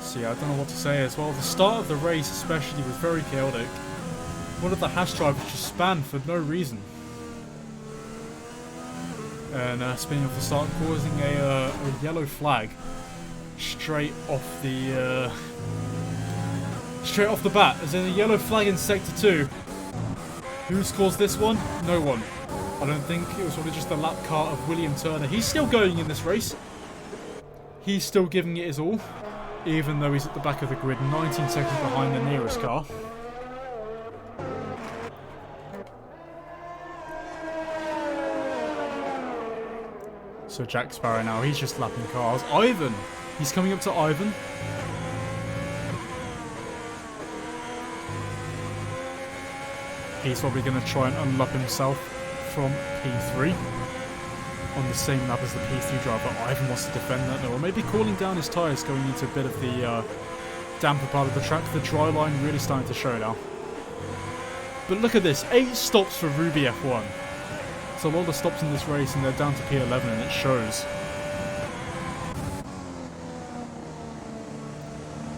So yeah, I don't know what to say as well. The start of the race especially was very chaotic. One of the Haas drivers just spun for no reason. And spinning off the start, causing a yellow flag straight off the bat. As in a yellow flag in sector 2. Who scores this one? No one. I don't think it was probably just the lap car of William Turner. He's still going in this race. He's still giving it his all, even though he's at the back of the grid, 19 seconds behind the nearest car. So Jack Sparrow now, he's just lapping cars. Ivan! He's coming up to Ivan. He's probably going to try and unlap himself from P3 on the same lap as the P3 driver. Ivan wants to defend that though, or maybe cooling down his tyres going into a bit of the damper part of the track. The dry line really starting to show now. But look at this, 8 stops for Ruby F1. It's a lot of stops in this race and they're down to P11 and it shows.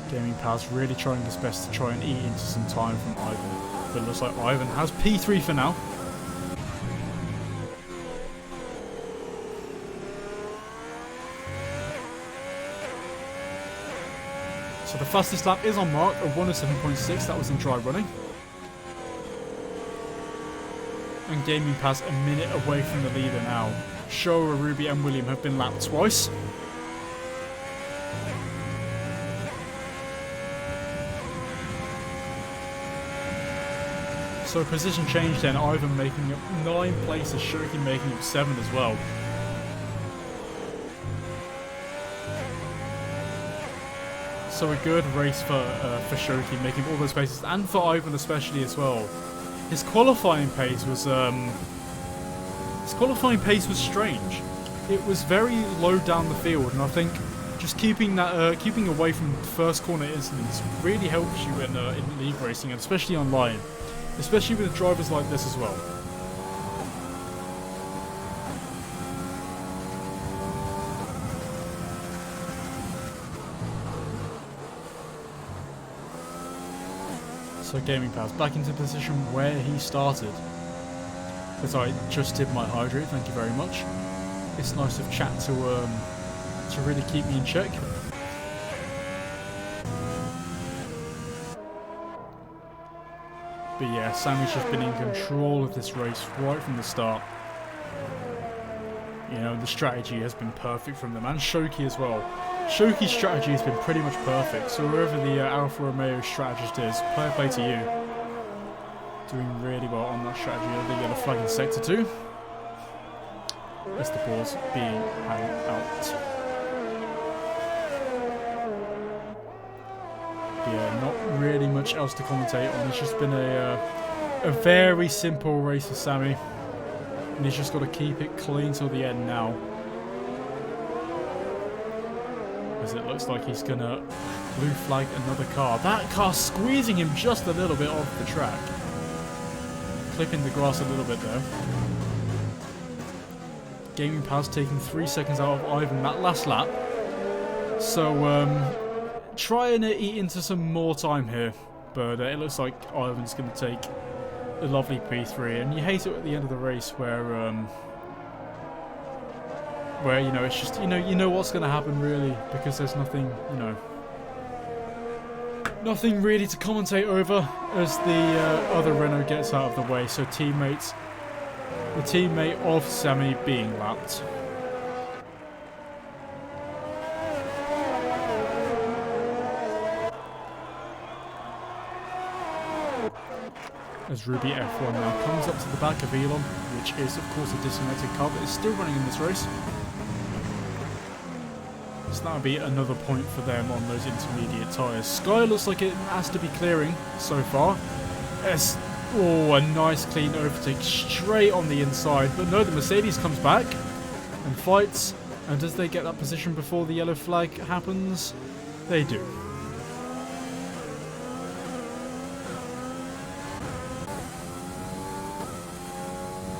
Gaming Pals really trying his best to try and eat into some time from Ivan. But it looks like Ivan has P3 for now. So the fastest lap is on mark, a 107.6, that was in dry running. And Gaming Pass a minute away from the leader now. Showa, Ruby and William have been lapped twice. So position change then, Ivan making up 9 places, Shoki making up 7 as well. So a good race for Shoki, making all those places, and for Ivan especially as well. His qualifying pace was strange. It was very low down the field, and I think just keeping that keeping away from first corner incidents really helps you in league racing, and especially online. Especially with drivers like this as well. So Gaming Pass back into the position where he started. Because I just did my hydrate, thank you very much. It's nice of chat to really keep me in check. But yeah, Sammy's just been in control of this race right from the start. You know, the strategy has been perfect from them, and Shoki as well. Shoki's strategy has been pretty much perfect, so wherever the Alfa Romeo strategist is, fair play to you. Doing really well on that strategy. The yellow flag in sector 2. As the ball's being handed out. Yeah, not really much else to commentate on. It's just been a very simple race for Sammy. And he's just got to keep it clean till the end now. As it looks like he's going to blue flag another car. That car squeezing him just a little bit off the track. Clipping the grass a little bit there. Gaming Pass taking 3 seconds out of Ivan that last lap. So, trying to eat into some more time here, but it looks like Ivan's going to take a lovely P3, and you hate it at the end of the race where you know it's just you know what's going to happen really, because there's nothing nothing really to commentate over as the other Renault gets out of the way. So the teammate of Sammy being lapped. As Ruby F1 now comes up to the back of Elon, which is of course a disconnected car that is still running in this race. So that'll be another point for them on those intermediate tyres. Sky looks like it has to be clearing so far. Oh, a nice clean overtake straight on the inside. But no, the Mercedes comes back and fights. And does they get that position before the yellow flag happens? They do.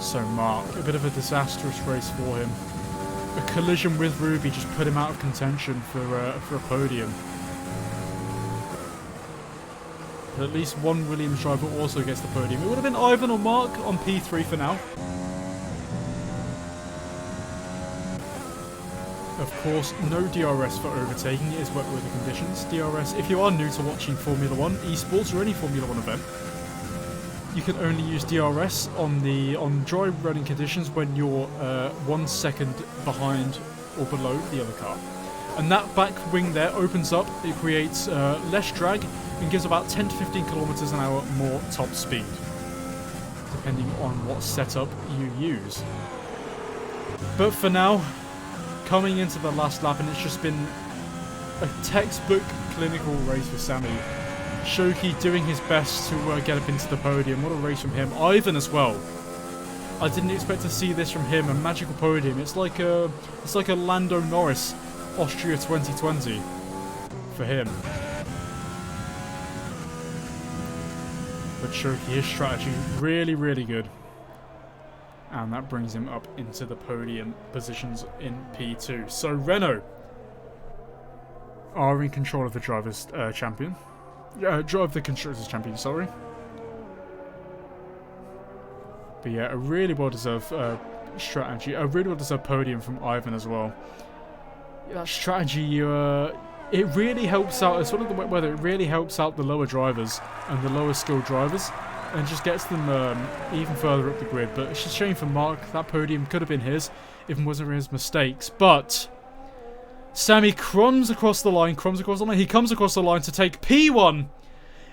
So Mark, a bit of a disastrous race for him. A collision with Ruby just put him out of contention for a podium. But at least one Williams driver also gets the podium. It would have been Ivan or Mark on P3 for now. Of course, no DRS for overtaking. It is wet weather conditions. DRS, if you are new to watching Formula 1 esports or any Formula 1 event, you can only use DRS on dry running conditions when you're 1 second behind or below the other car. And that back wing there opens up, it creates less drag and gives about 10 to 15 kilometers an hour more top speed, depending on what setup you use. But for now, coming into the last lap, and it's just been a textbook clinical race for Sammy. Shoki doing his best to get up into the podium. What a race from him. Ivan as well. I didn't expect to see this from him. A magical podium. It's like a Lando Norris Austria 2020 for him. But Shoki, his strategy really, really good. And that brings him up into the podium positions in P2. So Renault are in control of the Drivers' Champion. Drive the Constructors' Champion, sorry. But yeah, a really well-deserved strategy. A really well-deserved podium from Ivan as well. That strategy, it really helps out, as well as the wet weather, it really helps out the lower drivers and the lower skilled drivers. And just gets them even further up the grid. But it's a shame for Mark. That podium could have been his if it wasn't for his mistakes. But Sammy crumbs across the line. He comes across the line to take P1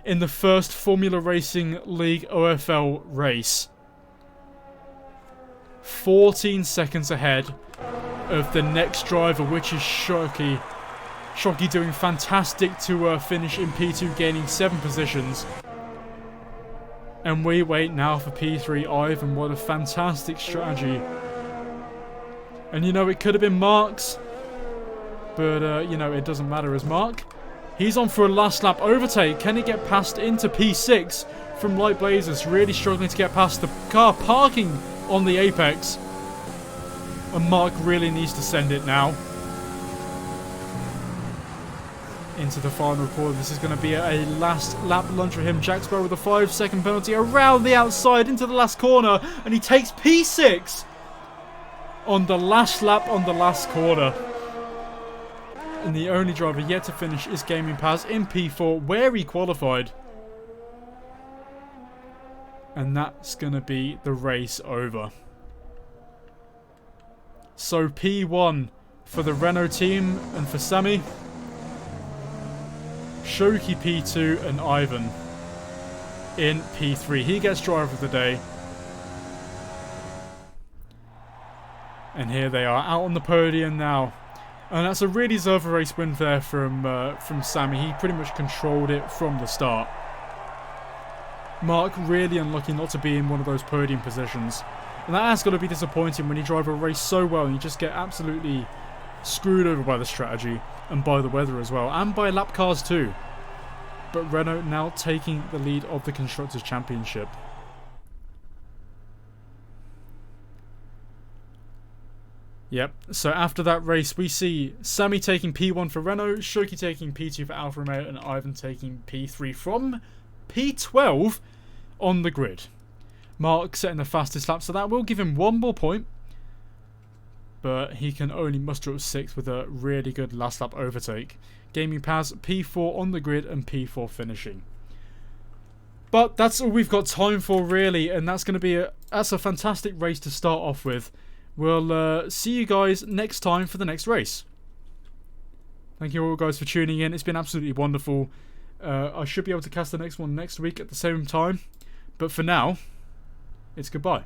in the first Formula Racing League OFL race. 14 seconds ahead of the next driver, which is Shoki. Shoki doing fantastic to finish in P2, gaining 7 positions. And we wait now for P3 Ivan. What a fantastic strategy. And you know, it could have been Mark's. But, you know, it doesn't matter as Mark. He's on for a last lap overtake. Can he get past into P6 from Light Blazers? Really struggling to get past the car parking on the apex. And Mark really needs to send it now. Into the final quarter. This is going to be a last lap lunge for him. Jack Sparrow with a 5-second penalty around the outside into the last corner, and he takes P6 on the last lap on the last corner. And the only driver yet to finish is Gaming Paz in P4, where he qualified. And that's going to be the race over. So P1 for the Renault team and for Sammy. Shoki P2 and Ivan in P3. He gets driver of the day. And here they are out on the podium now. And that's a really deserved race win there from Sammy. He pretty much controlled it from the start. Mark really unlucky not to be in one of those podium positions. And that has got to be disappointing when you drive a race so well and you just get absolutely screwed over by the strategy and by the weather as well, and by lap cars too. But Renault now taking the lead of the Constructors' Championship. Yep, so after that race we see Sammy taking P1 for Renault, Shoki taking P2 for Alfa Romeo, and Ivan taking P3 from P12 on the grid. Mark setting the fastest lap, so that will give him 1 more point. But he can only muster up 6 with a really good last lap overtake. Gaming Paz P4 on the grid and P4 finishing. But that's all we've got time for really, and that's going to be a fantastic race to start off with. We'll see you guys next time for the next race. Thank you all guys for tuning in. It's been absolutely wonderful. I should be able to cast the next one next week at the same time. But for now, it's goodbye.